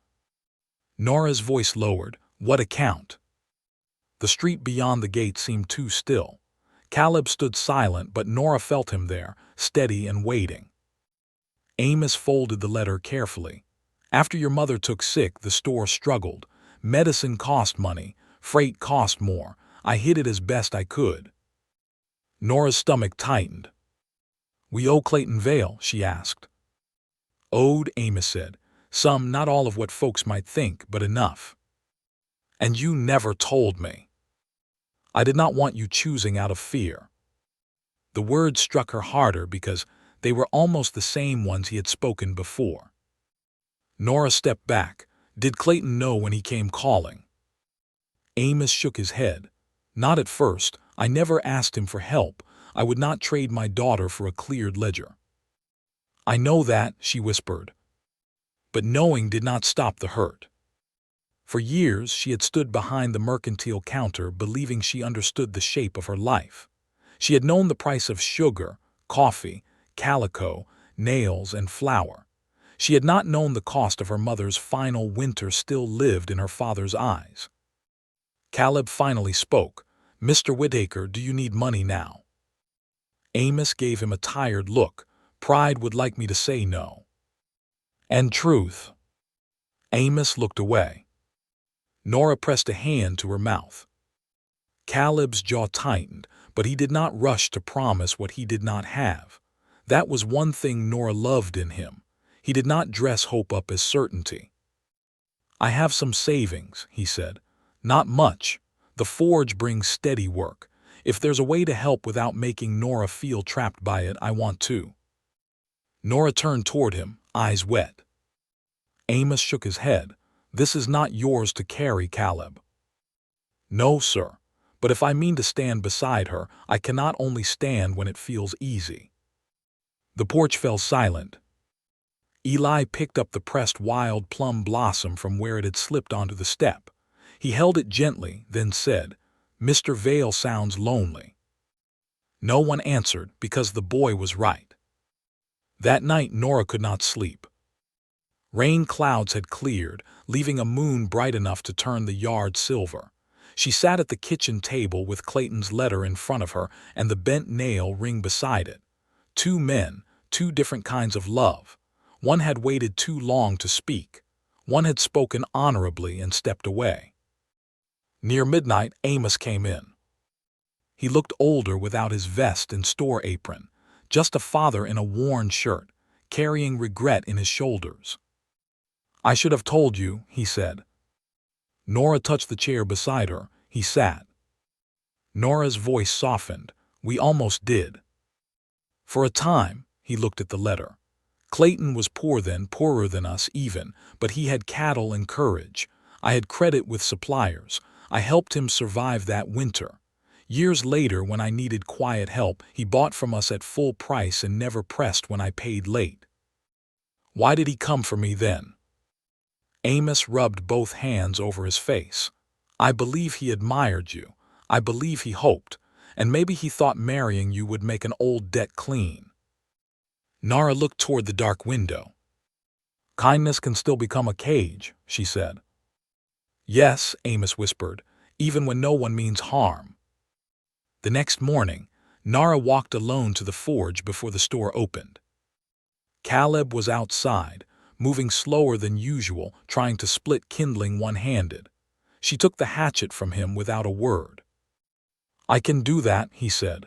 Nora's voice lowered. What account? The street beyond the gate seemed too still. Caleb stood silent, but Nora felt him there, steady and waiting. Amos folded the letter carefully. After your mother took sick, the store struggled. Medicine cost money. Freight cost more. I hid it as best I could. Nora's stomach tightened. We owe Clayton Vale, she asked. Owed, Amos said. Some, not all of what folks might think, but enough. And you never told me. I did not want you choosing out of fear. The words struck her harder because they were almost the same ones he had spoken before. Nora stepped back. Did Clayton know when he came calling? Amos shook his head. Not at first. I never asked him for help. I would not trade my daughter for a cleared ledger. I know that, she whispered. But knowing did not stop the hurt. For years, she had stood behind the mercantile counter believing she understood the shape of her life. She had known the price of sugar, coffee, calico, nails, and flour. She had not known the cost of her mother's final winter still lived in her father's eyes. Caleb finally spoke. Mr. Whitaker, do you need money now? Amos gave him a tired look. Pride would like me to say no. And truth. Amos looked away. Nora pressed a hand to her mouth. Caleb's jaw tightened, but he did not rush to promise what he did not have. That was one thing Nora loved in him. He did not dress hope up as certainty. I have some savings, he said. Not much. The forge brings steady work. If there's a way to help without making Nora feel trapped by it, I want to. Nora turned toward him, eyes wet. Amos shook his head. This is not yours to carry, Caleb. No, sir. But if I mean to stand beside her, I cannot only stand when it feels easy. The porch fell silent. Eli picked up the pressed wild plum blossom from where it had slipped onto the step. He held it gently, then said, Mr. Vale sounds lonely. No one answered because the boy was right. That night Nora could not sleep. Rain clouds had cleared, leaving a moon bright enough to turn the yard silver. She sat at the kitchen table with Clayton's letter in front of her and the bent nail ring beside it. Two men, two different kinds of love. One had waited too long to speak. One had spoken honorably and stepped away. Near midnight, Amos came in. He looked older without his vest and store apron, just a father in a worn shirt, carrying regret in his shoulders. I should have told you, he said. Nora touched the chair beside her. He sat. Nora's voice softened. We almost did. For a time, he looked at the letter. Clayton was poor then, poorer than us even, but he had cattle and courage. I had credit with suppliers. I helped him survive that winter. Years later, when I needed quiet help, he bought from us at full price and never pressed when I paid late. Why did he come for me then? Amos rubbed both hands over his face. I believe he admired you. I believe he hoped. And maybe he thought marrying you would make an old debt clean. Nora looked toward the dark window. Kindness can still become a cage, she said. Yes, Amos whispered, even when no one means harm. The next morning, Nora walked alone to the forge before the store opened. Caleb was outside, moving slower than usual, trying to split kindling one-handed. She took the hatchet from him without a word. I can do that, he said.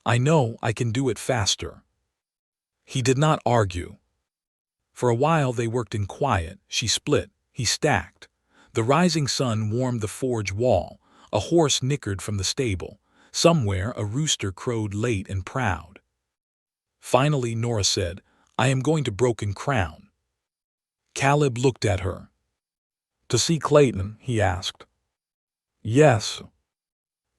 I know I can do it faster. He did not argue. For a while they worked in quiet. She split, he stacked. The rising sun warmed the forge wall. A horse nickered from the stable. Somewhere a rooster crowed late and proud. Finally Nora said, I am going to Broken Crown. Caleb looked at her. To see Clayton, he asked. Yes.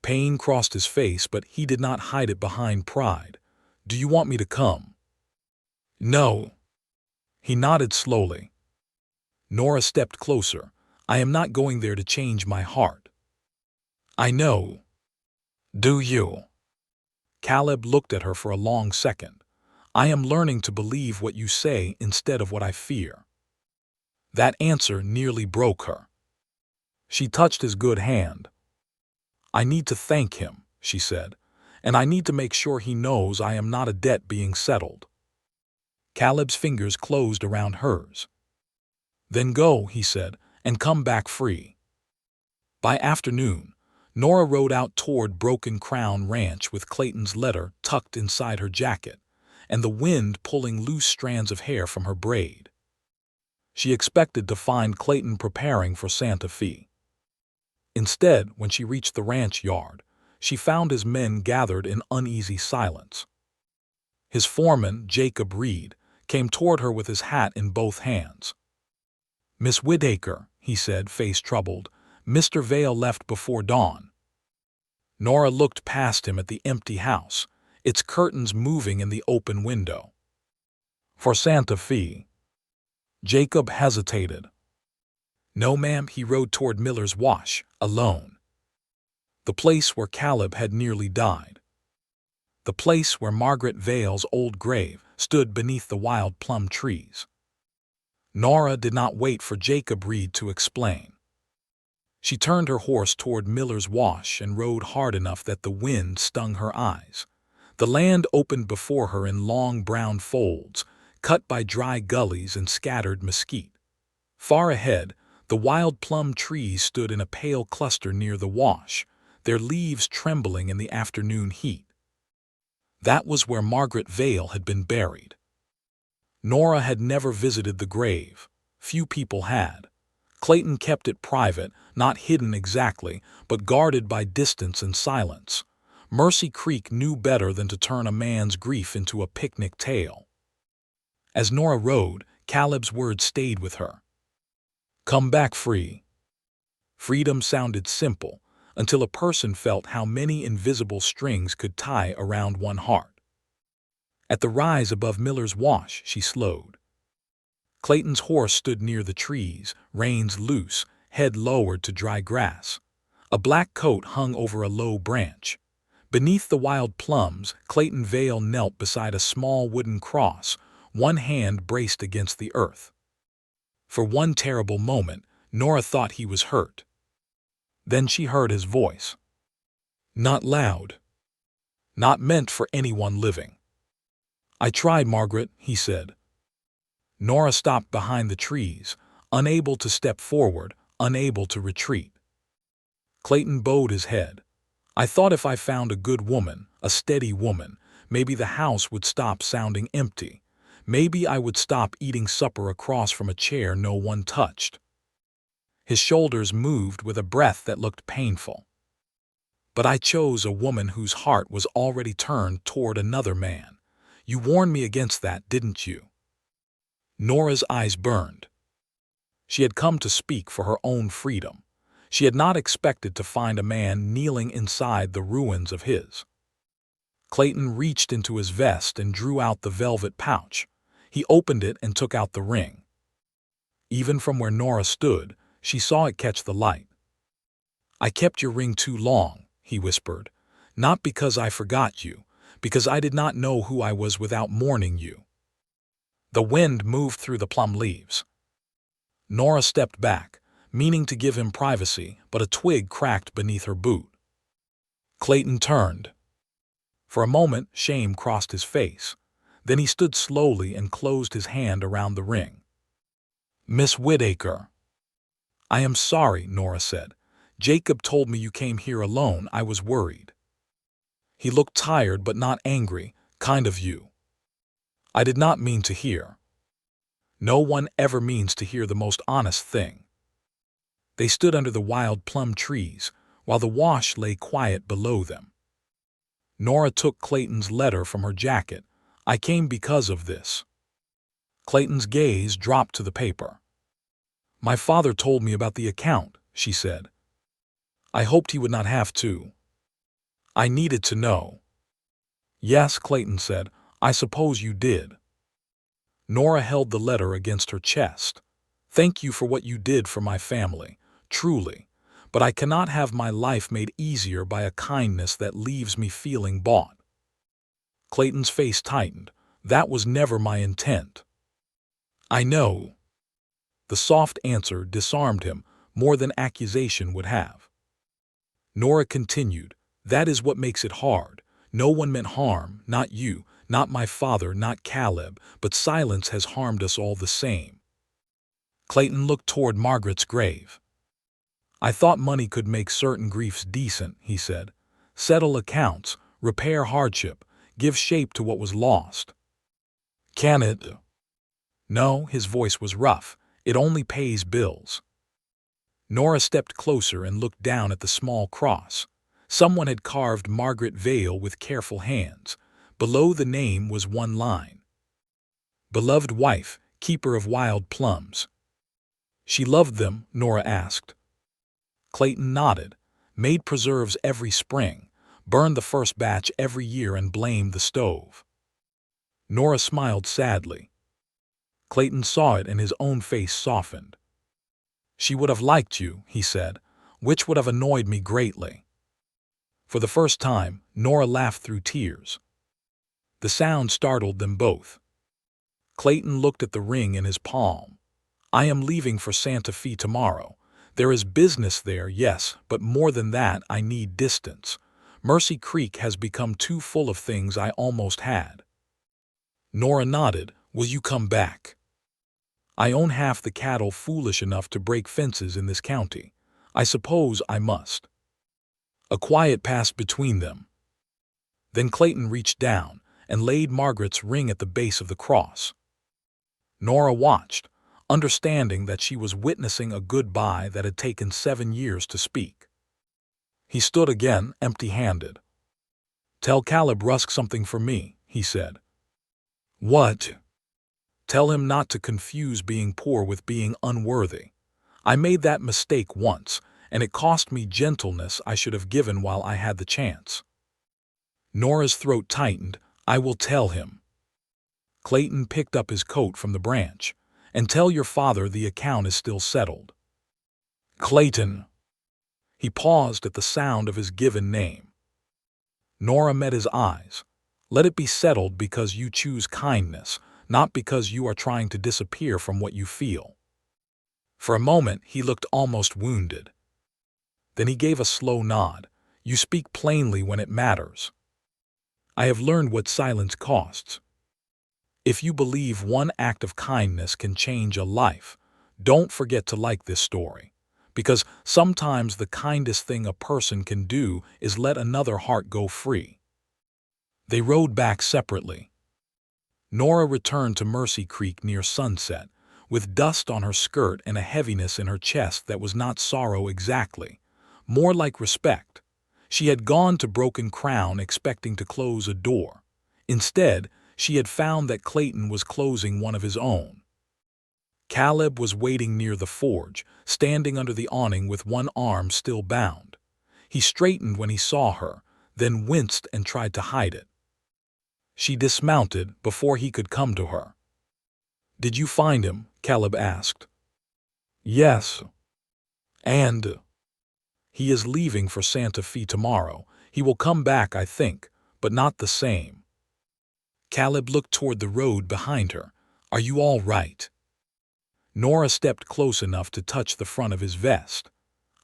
Pain crossed his face, but he did not hide it behind pride. Do you want me to come? No. He nodded slowly. Nora stepped closer. I am not going there to change my heart. I know. Do you? Caleb looked at her for a long second. I am learning to believe what you say instead of what I fear. That answer nearly broke her. She touched his good hand. I need to thank him, she said, and I need to make sure he knows I am not a debt being settled. Caleb's fingers closed around hers. Then go, he said, and come back free. By afternoon, Nora rode out toward Broken Crown Ranch with Clayton's letter tucked inside her jacket, and the wind pulling loose strands of hair from her braid. She expected to find Clayton preparing for Santa Fe. Instead, when she reached the ranch yard, she found his men gathered in uneasy silence. His foreman, Jacob Reed, came toward her with his hat in both hands. Miss Whitaker, he said, face troubled, Mr. Vale left before dawn. Nora looked past him at the empty house, its curtains moving in the open window. For Santa Fe. Jacob hesitated. No, ma'am, he rode toward Miller's Wash, alone. The place where Caleb had nearly died. The place where Margaret Vale's old grave stood beneath the wild plum trees. Nora did not wait for Jacob Reed to explain. She turned her horse toward Miller's Wash and rode hard enough that the wind stung her eyes. The land opened before her in long brown folds, cut by dry gullies and scattered mesquite. Far ahead, the wild plum trees stood in a pale cluster near the wash, their leaves trembling in the afternoon heat. That was where Margaret Vale had been buried. Nora had never visited the grave. Few people had. Clayton kept it private, not hidden exactly, but guarded by distance and silence. Mercy Creek knew better than to turn a man's grief into a picnic tale. As Nora rode, Caleb's words stayed with her. "Come back free." Freedom sounded simple, until a person felt how many invisible strings could tie around one heart. At the rise above Miller's Wash, she slowed. Clayton's horse stood near the trees, reins loose, head lowered to dry grass. A black coat hung over a low branch. Beneath the wild plums, Clayton Vale knelt beside a small wooden cross, one hand braced against the earth. For one terrible moment, Nora thought he was hurt. Then she heard his voice. Not loud. Not meant for anyone living. "I tried, Margaret," he said. Nora stopped behind the trees, unable to step forward, unable to retreat. Clayton bowed his head. "I thought if I found a good woman, a steady woman, maybe the house would stop sounding empty. Maybe I would stop eating supper across from a chair no one touched." His shoulders moved with a breath that looked painful. "But I chose a woman whose heart was already turned toward another man. You warned me against that, didn't you?" Nora's eyes burned. She had come to speak for her own freedom. She had not expected to find a man kneeling inside the ruins of his. Clayton reached into his vest and drew out the velvet pouch. He opened it and took out the ring. Even from where Nora stood, she saw it catch the light. "I kept your ring too long," he whispered. "Not because I forgot you, because I did not know who I was without mourning you." The wind moved through the plum leaves. Nora stepped back, meaning to give him privacy, but a twig cracked beneath her boot. Clayton turned. For a moment, shame crossed his face. Then he stood slowly and closed his hand around the ring. "Miss Whitaker." "I am sorry," Nora said. "Jacob told me you came here alone. I was worried." He looked tired but not angry. "Kind of you." "I did not mean to hear." No one ever means to hear the most honest thing. They stood under the wild plum trees, while the wash lay quiet below them. Nora took Clayton's letter from her jacket. "I came because of this." Clayton's gaze dropped to the paper. "My father told me about the account," she said. "I hoped he would not have to. I needed to know." "Yes," Clayton said, "I suppose you did." Nora held the letter against her chest. "Thank you for what you did for my family, truly, but I cannot have my life made easier by a kindness that leaves me feeling bought." Clayton's face tightened. "That was never my intent." "I know." The soft answer disarmed him more than accusation would have. Nora continued, "That is what makes it hard. No one meant harm, not you, not my father, not Caleb, but silence has harmed us all the same." Clayton looked toward Margaret's grave. "I thought money could make certain griefs decent," he said. "Settle accounts, repair hardship, give shape to what was lost." "Can it?" "No," his voice was rough. "It only pays bills." Nora stepped closer and looked down at the small cross. Someone had carved Margaret Vale with careful hands. Below the name was one line. "Beloved wife, keeper of wild plums." "She loved them?" Nora asked. Clayton nodded. "Made preserves every spring, burned the first batch every year and blamed the stove." Nora smiled sadly. Clayton saw it and his own face softened. "She would have liked you," he said, "which would have annoyed me greatly." For the first time, Nora laughed through tears. The sound startled them both. Clayton looked at the ring in his palm. "I am leaving for Santa Fe tomorrow. There is business there, yes, but more than that, I need distance. Mercy Creek has become too full of things I almost had. Nora nodded. Will you come back? I own half the cattle foolish enough to break fences in this county. I suppose I must. A quiet passed between them. Then Clayton reached down and laid Margaret's ring at the base of the cross. Nora watched, understanding that she was witnessing a goodbye that had taken 7 years to speak. He stood again, empty-handed. Tell Caleb Rusk something for me, he said. What? Tell him not to confuse being poor with being unworthy. I made that mistake once, and it cost me gentleness I should have given while I had the chance. Nora's throat tightened. I will tell him. Clayton picked up his coat from the branch. And tell your father the account is still settled. Clayton. He paused at the sound of his given name. Nora met his eyes. Let it be settled because you choose kindness, not because you are trying to disappear from what you feel. For a moment, he looked almost wounded. Then he gave a slow nod. You speak plainly when it matters. I have learned what silence costs. If you believe one act of kindness can change a life, don't forget to like this story. Because sometimes the kindest thing a person can do is let another heart go free. They rode back separately. Nora returned to Mercy Creek near sunset, with dust on her skirt and a heaviness in her chest that was not sorrow exactly, more like respect. She had gone to Broken Crown expecting to close a door. Instead, she had found that Clayton was closing one of his own. Caleb was waiting near the forge, standing under the awning with one arm still bound. He straightened when he saw her, then winced and tried to hide it. She dismounted before he could come to her. Did you find him? Caleb asked. Yes. And he is leaving for Santa Fe tomorrow. He will come back, I think, but not the same. Caleb looked toward the road behind her. Are you all right? Nora stepped close enough to touch the front of his vest.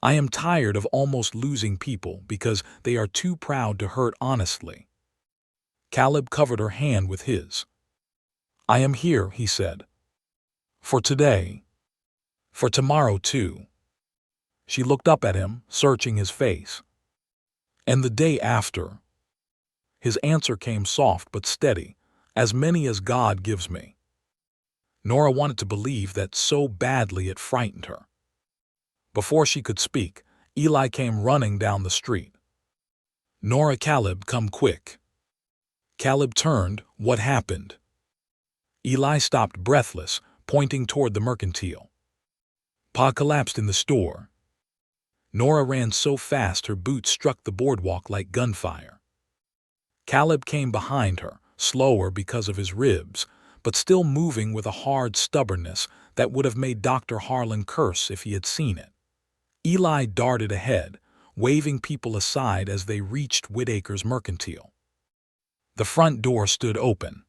I am tired of almost losing people because they are too proud to hurt honestly. Caleb covered her hand with his. I am here, he said. For today. For tomorrow, too. She looked up at him, searching his face. And the day after. His answer came soft but steady. As many as God gives me. Nora wanted to believe that so badly it frightened her. Before she could speak, Eli came running down the street. Nora, Caleb, come quick. Caleb turned. What happened? Eli stopped breathless, pointing toward the mercantile. Pa collapsed in the store. Nora ran so fast her boots struck the boardwalk like gunfire. Caleb came behind her, slower because of his ribs, but still moving with a hard stubbornness that would have made Dr. Harlan curse if he had seen it. Eli darted ahead, waving people aside as they reached Whitaker's mercantile. The front door stood open.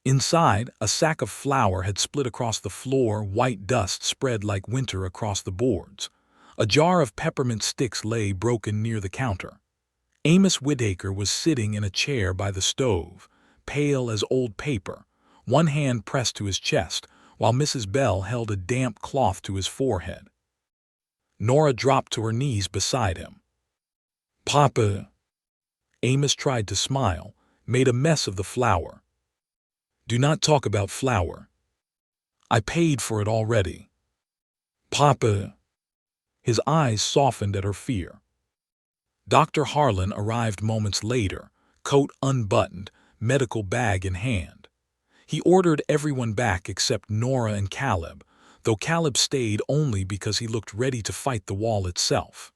Inside, a sack of flour had split across the floor, white dust spread like winter across the boards. A jar of peppermint sticks lay broken near the counter. Amos Whitaker was sitting in a chair by the stove, pale as old paper, one hand pressed to his chest, while Mrs. Bell held a damp cloth to his forehead. Nora dropped to her knees beside him. Papa. Amos tried to smile, made a mess of the flour. Do not talk about flour. I paid for it already. Papa. His eyes softened at her fear. Dr. Harlan arrived moments later, coat unbuttoned, medical bag in hand. He ordered everyone back except Nora and Caleb, though Caleb stayed only because he looked ready to fight the wall itself.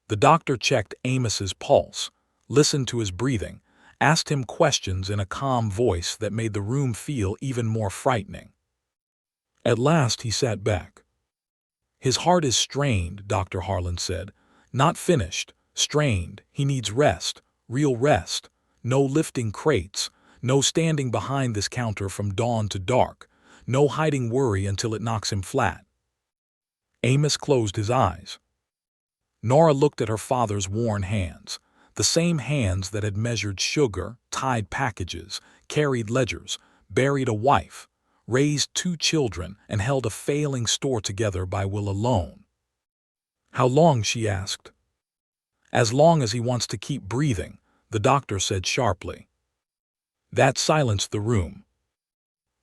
The doctor checked Amos's pulse, listened to his breathing, asked him questions in a calm voice that made the room feel even more frightening. At last he sat back. His heart is strained, Dr. Harlan said. Not finished, strained. He needs rest, real rest. No lifting crates, no standing behind this counter from dawn to dark, no hiding worry until it knocks him flat. Amos closed his eyes. Nora looked at her father's worn hands. The same hands that had measured sugar, tied packages, carried ledgers, buried a wife, raised 2 children, and held a failing store together by will alone. "How long?" she asked. "As long as he wants to keep breathing," the doctor said sharply. That silenced the room.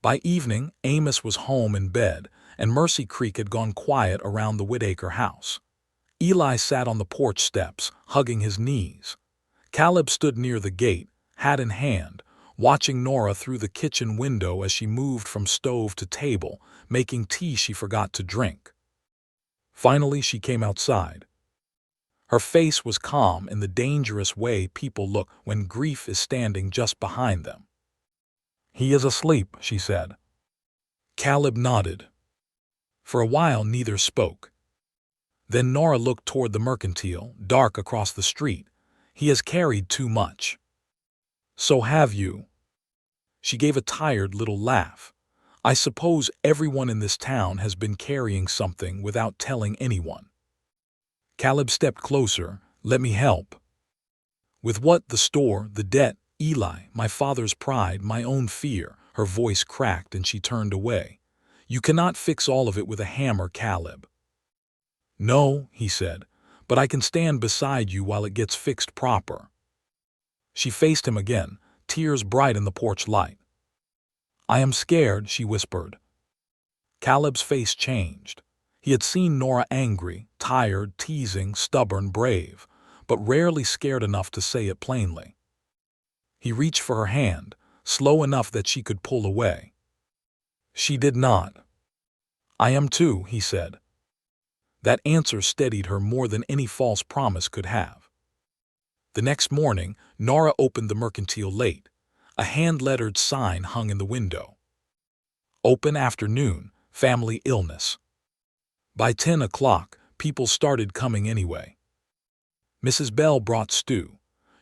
By evening, Amos was home in bed, and Mercy Creek had gone quiet around the Whitaker house. Eli sat on the porch steps, hugging his knees. Caleb stood near the gate, hat in hand, watching Nora through the kitchen window as she moved from stove to table, making tea she forgot to drink. Finally, she came outside. Her face was calm in the dangerous way people look when grief is standing just behind them. "He is asleep," she said. Caleb nodded. For a while neither spoke. Then Nora looked toward the mercantile, dark across the street. "He has carried too much." "So have you." She gave a tired little laugh. "I suppose everyone in this town has been carrying something without telling anyone." Caleb stepped closer. "Let me help." "With what? The store, the debt, Eli, my father's pride, my own fear." Her voice cracked and she turned away. "You cannot fix all of it with a hammer, Caleb." "No," he said, "but I can stand beside you while it gets fixed proper." She faced him again, tears bright in the porch light. "I am scared," she whispered. Caleb's face changed. He had seen Nora angry, tired, teasing, stubborn, brave, but rarely scared enough to say it plainly. He reached for her hand, slow enough that she could pull away. She did not. "I am too," he said. That answer steadied her more than any false promise could have. The next morning, Nora opened the mercantile late. A hand-lettered sign hung in the window. "Open afternoon, family illness." By 10 o'clock, people started coming anyway. Mrs. Bell brought stew.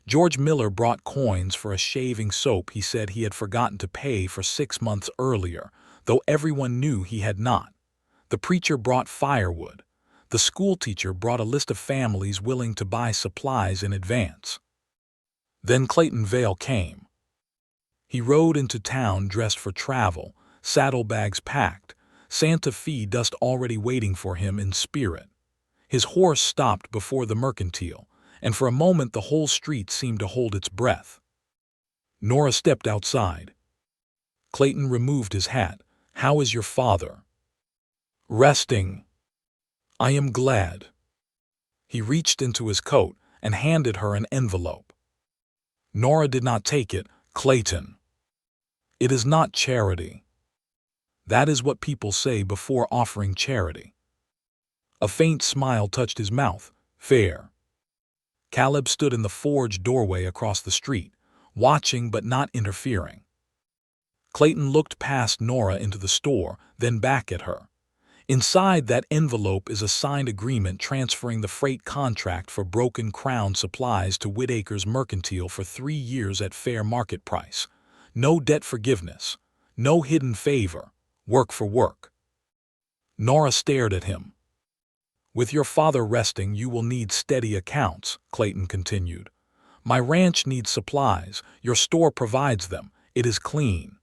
George Miller brought coins for a shaving soap he said he had forgotten to pay for 6 months earlier, though everyone knew he had not. The preacher brought firewood. The schoolteacher brought a list of families willing to buy supplies in advance. Then Clayton Vale came. He rode into town dressed for travel, saddlebags packed, Santa Fe dust already waiting for him in spirit. His horse stopped before the mercantile, and for a moment the whole street seemed to hold its breath. Nora stepped outside. Clayton removed his hat. "How is your father?" "Resting." "I am glad." He reached into his coat and handed her an envelope. Nora did not take it. "Clayton, it is not charity." "That is what people say before offering charity." A faint smile touched his mouth. "Fair." Caleb stood in the forge doorway across the street, watching but not interfering. Clayton looked past Nora into the store, then back at her. Inside that envelope is a signed agreement transferring the freight contract for Broken Crown supplies to Whitaker's mercantile for 3 years at fair market price. No debt forgiveness. No hidden favor. Work for work. Nora stared at him. "With your father resting, you will need steady accounts," Clayton continued. "My ranch needs supplies. Your store provides them. It is clean."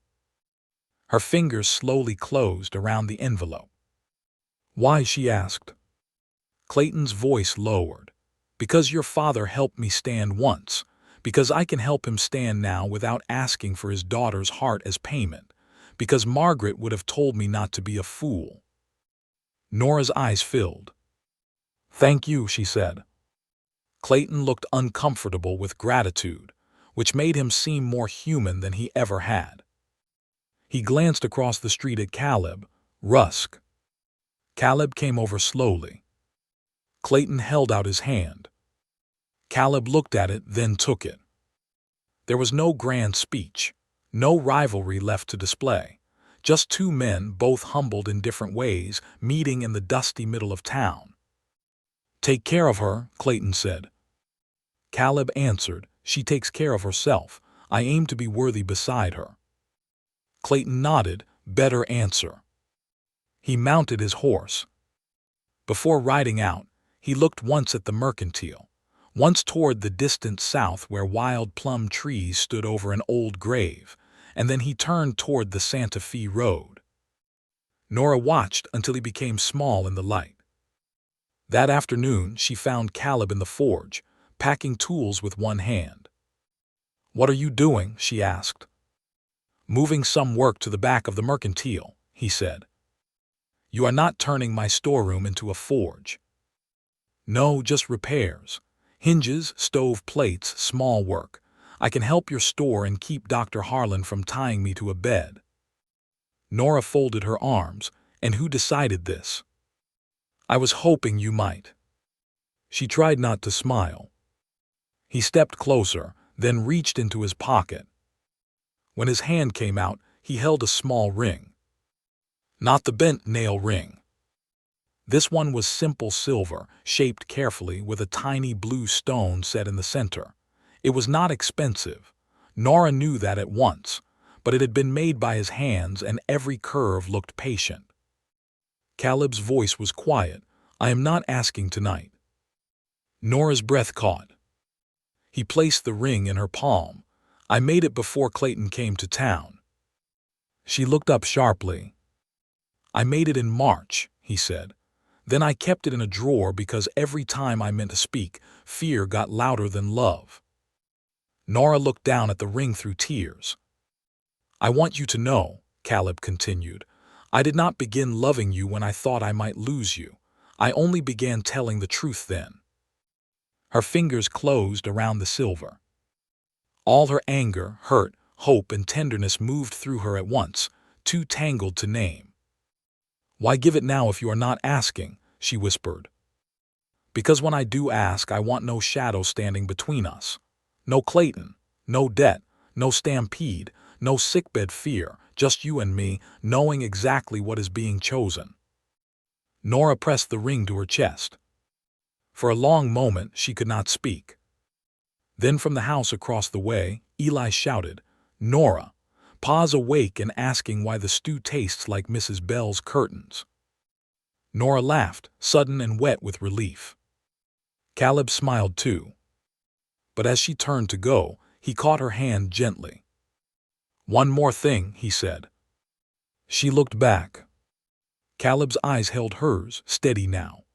Her fingers slowly closed around the envelope. "Why?" she asked. Clayton's voice lowered. "Because your father helped me stand once. Because I can help him stand now without asking for his daughter's heart as payment. Because Margaret would have told me not to be a fool." Nora's eyes filled. "Thank you," she said. Clayton looked uncomfortable with gratitude, which made him seem more human than he ever had. He glanced across the street at Caleb Rusk. Caleb came over slowly. Clayton held out his hand. Caleb looked at it, then took it. There was no grand speech, no rivalry left to display. Just 2 men, both humbled in different ways, meeting in the dusty middle of town. "Take care of her," Clayton said. Caleb answered, "She takes care of herself. I aim to be worthy beside her." Clayton nodded. "Better answer." He mounted his horse. Before riding out, he looked once at the mercantile. once toward the distant south where wild plum trees stood over an old grave, and then he turned toward the Santa Fe road. Nora watched until he became small in the light. That afternoon, she found Caleb in the forge, packing tools with one hand. "What are you doing?" she asked. "Moving some work to the back of the mercantile," he said. "You are not turning my storeroom into a forge." "No, just repairs. Hinges, stove plates, small work. I can help your store and keep Dr. Harlan from tying me to a bed." Nora folded her arms. "And who decided this?" "I was hoping you might." She tried not to smile. He stepped closer, then reached into his pocket. When his hand came out, he held a small ring. Not the bent nail ring. This one was simple silver, shaped carefully with a tiny blue stone set in the center. It was not expensive. Nora knew that at once, but it had been made by his hands and every curve looked patient. Caleb's voice was quiet. "I am not asking tonight." Nora's breath caught. He placed the ring in her palm. "I made it before Clayton came to town." She looked up sharply. "I made it in March," he said. "Then I kept it in a drawer because every time I meant to speak, fear got louder than love." Nora looked down at the ring through tears. "I want you to know," Caleb continued, "I did not begin loving you when I thought I might lose you. I only began telling the truth then." Her fingers closed around the silver. All her anger, hurt, hope, and tenderness moved through her at once, too tangled to name. "Why give it now if you are not asking?" she whispered. "Because when I do ask, I want no shadow standing between us. No Clayton, no debt, no stampede, no sickbed fear, just you and me, knowing exactly what is being chosen." Nora pressed the ring to her chest. For a long moment she could not speak. Then from the house across the way, Eli shouted, "Nora!" Pa's awake and asking why the stew tastes like Mrs. Bell's curtains. Nora laughed, sudden and wet with relief. Caleb smiled too. But as she turned to go, he caught her hand gently. "One more thing," he said. She looked back. Caleb's eyes held hers, steady now.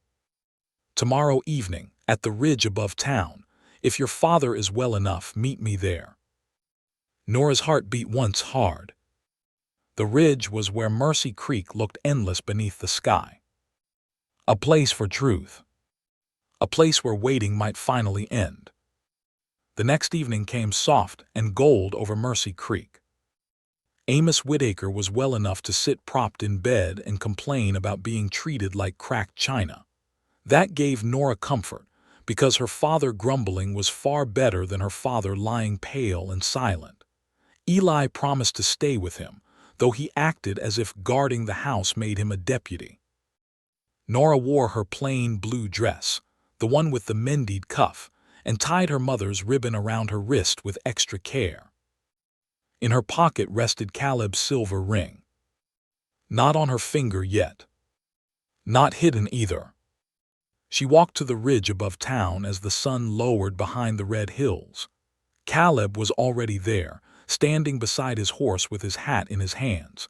"Tomorrow evening, at the ridge above town. If your father is well enough, meet me there." Nora's heart beat once hard. The ridge was where Mercy Creek looked endless beneath the sky. A place for truth. A place where waiting might finally end. The next evening came soft and gold over Mercy Creek. Amos Whitaker was well enough to sit propped in bed and complain about being treated like cracked china. That gave Nora comfort, because her father grumbling was far better than her father lying pale and silent. Eli promised to stay with him, though he acted as if guarding the house made him a deputy. Nora wore her plain blue dress, the one with the mended cuff, and tied her mother's ribbon around her wrist with extra care. In her pocket rested Caleb's silver ring. Not on her finger yet. Not hidden either. She walked to the ridge above town as the sun lowered behind the red hills. Caleb was already there, standing beside his horse with his hat in his hands.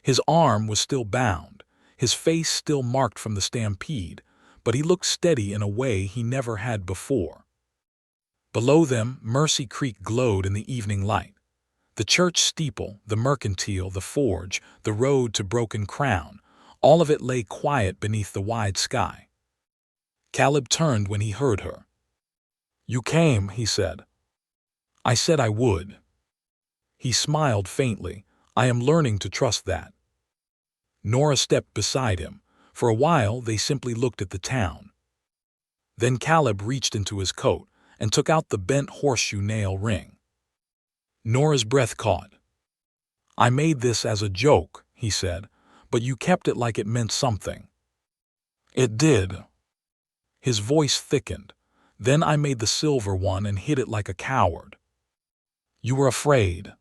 His arm was still bound, his face still marked from the stampede, but he looked steady in a way he never had before. Below them, Mercy Creek glowed in the evening light. The church steeple, the mercantile, the forge, the road to Broken Crown, all of it lay quiet beneath the wide sky. Caleb turned when he heard her. "You came," he said. "I said I would." He smiled faintly. "I am learning to trust that." Nora stepped beside him. For a while they simply looked at the town. Then Caleb reached into his coat and took out the bent horseshoe nail ring. Nora's breath caught. "I made this as a joke," he said, "but you kept it like it meant something." "It did." His voice thickened. "Then I made the silver one and hid it like a coward." "You were afraid."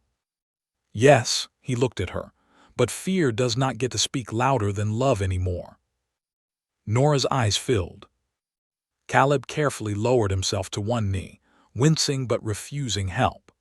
"Yes," he looked at her, "but fear does not get to speak louder than love anymore." Nora's eyes filled. Caleb carefully lowered himself to one knee, wincing but refusing help.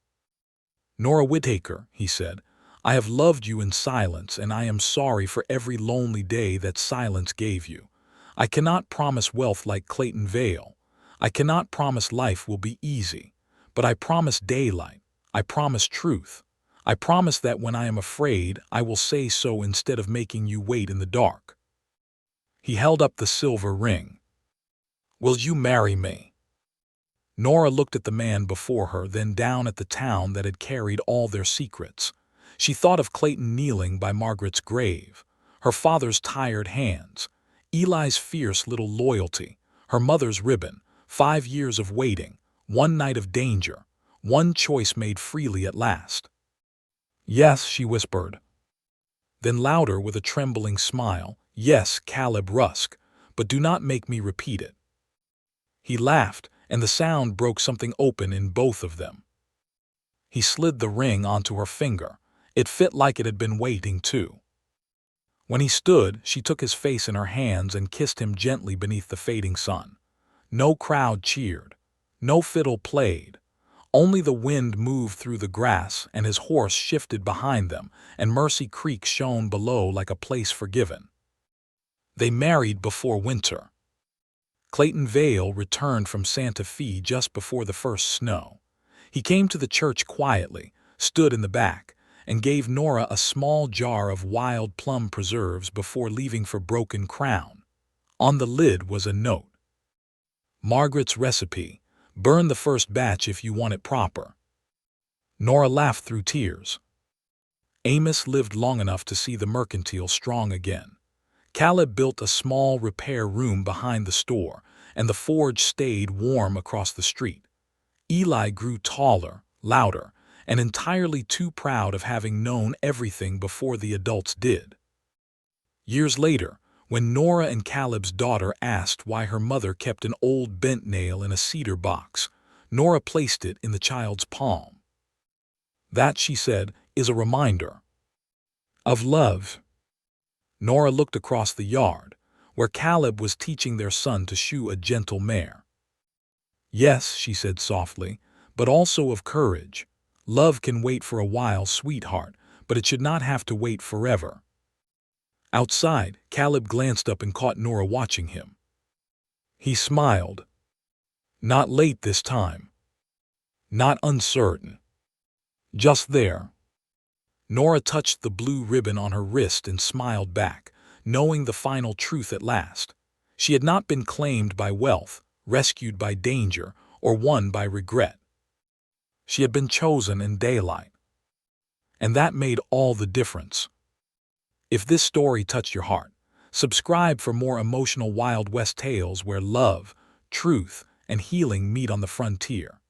"Nora Whitaker," he said, "I have loved you in silence, and I am sorry for every lonely day that silence gave you. I cannot promise wealth like Clayton Vale. I cannot promise life will be easy. But I promise daylight. I promise truth. I promise that when I am afraid, I will say so instead of making you wait in the dark." He held up the silver ring. "Will you marry me?" Nora looked at the man before her, then down at the town that had carried all their secrets. She thought of Clayton kneeling by Margaret's grave, her father's tired hands, Eli's fierce little loyalty, her mother's ribbon, 5 years of waiting, one night of danger, one choice made freely at last. "Yes," she whispered. Then louder with a trembling smile, "Yes, Caleb Rusk, but do not make me repeat it." He laughed, and the sound broke something open in both of them. He slid the ring onto her finger. It fit like it had been waiting too. When he stood, she took his face in her hands and kissed him gently beneath the fading sun. No crowd cheered. No fiddle played. Only the wind moved through the grass and his horse shifted behind them, and Mercy Creek shone below like a place forgiven. They married before winter. Clayton Vale returned from Santa Fe just before the first snow. He came to the church quietly, stood in the back, and gave Nora a small jar of wild plum preserves before leaving for Broken Crown. On the lid was a note. "Margaret's recipe. Burn the first batch if you want it proper." Nora laughed through tears. Amos lived long enough to see the mercantile strong again. Caleb built a small repair room behind the store, and the forge stayed warm across the street. Eli grew taller, louder, and entirely too proud of having known everything before the adults did. Years later, when Nora and Caleb's daughter asked why her mother kept an old bent nail in a cedar box, Nora placed it in the child's palm. "That," she said, "is a reminder of love." Nora looked across the yard, where Caleb was teaching their son to shoe a gentle mare. "Yes," she said softly, "but also of courage. Love can wait for a while, sweetheart, but it should not have to wait forever." Outside, Caleb glanced up and caught Nora watching him. He smiled. "Not late this time. Not uncertain. Just there." Nora touched the blue ribbon on her wrist and smiled back, knowing the final truth at last. She had not been claimed by wealth, rescued by danger, or won by regret. She had been chosen in daylight. And that made all the difference. If this story touched your heart, subscribe for more emotional Wild West tales where love, truth, and healing meet on the frontier.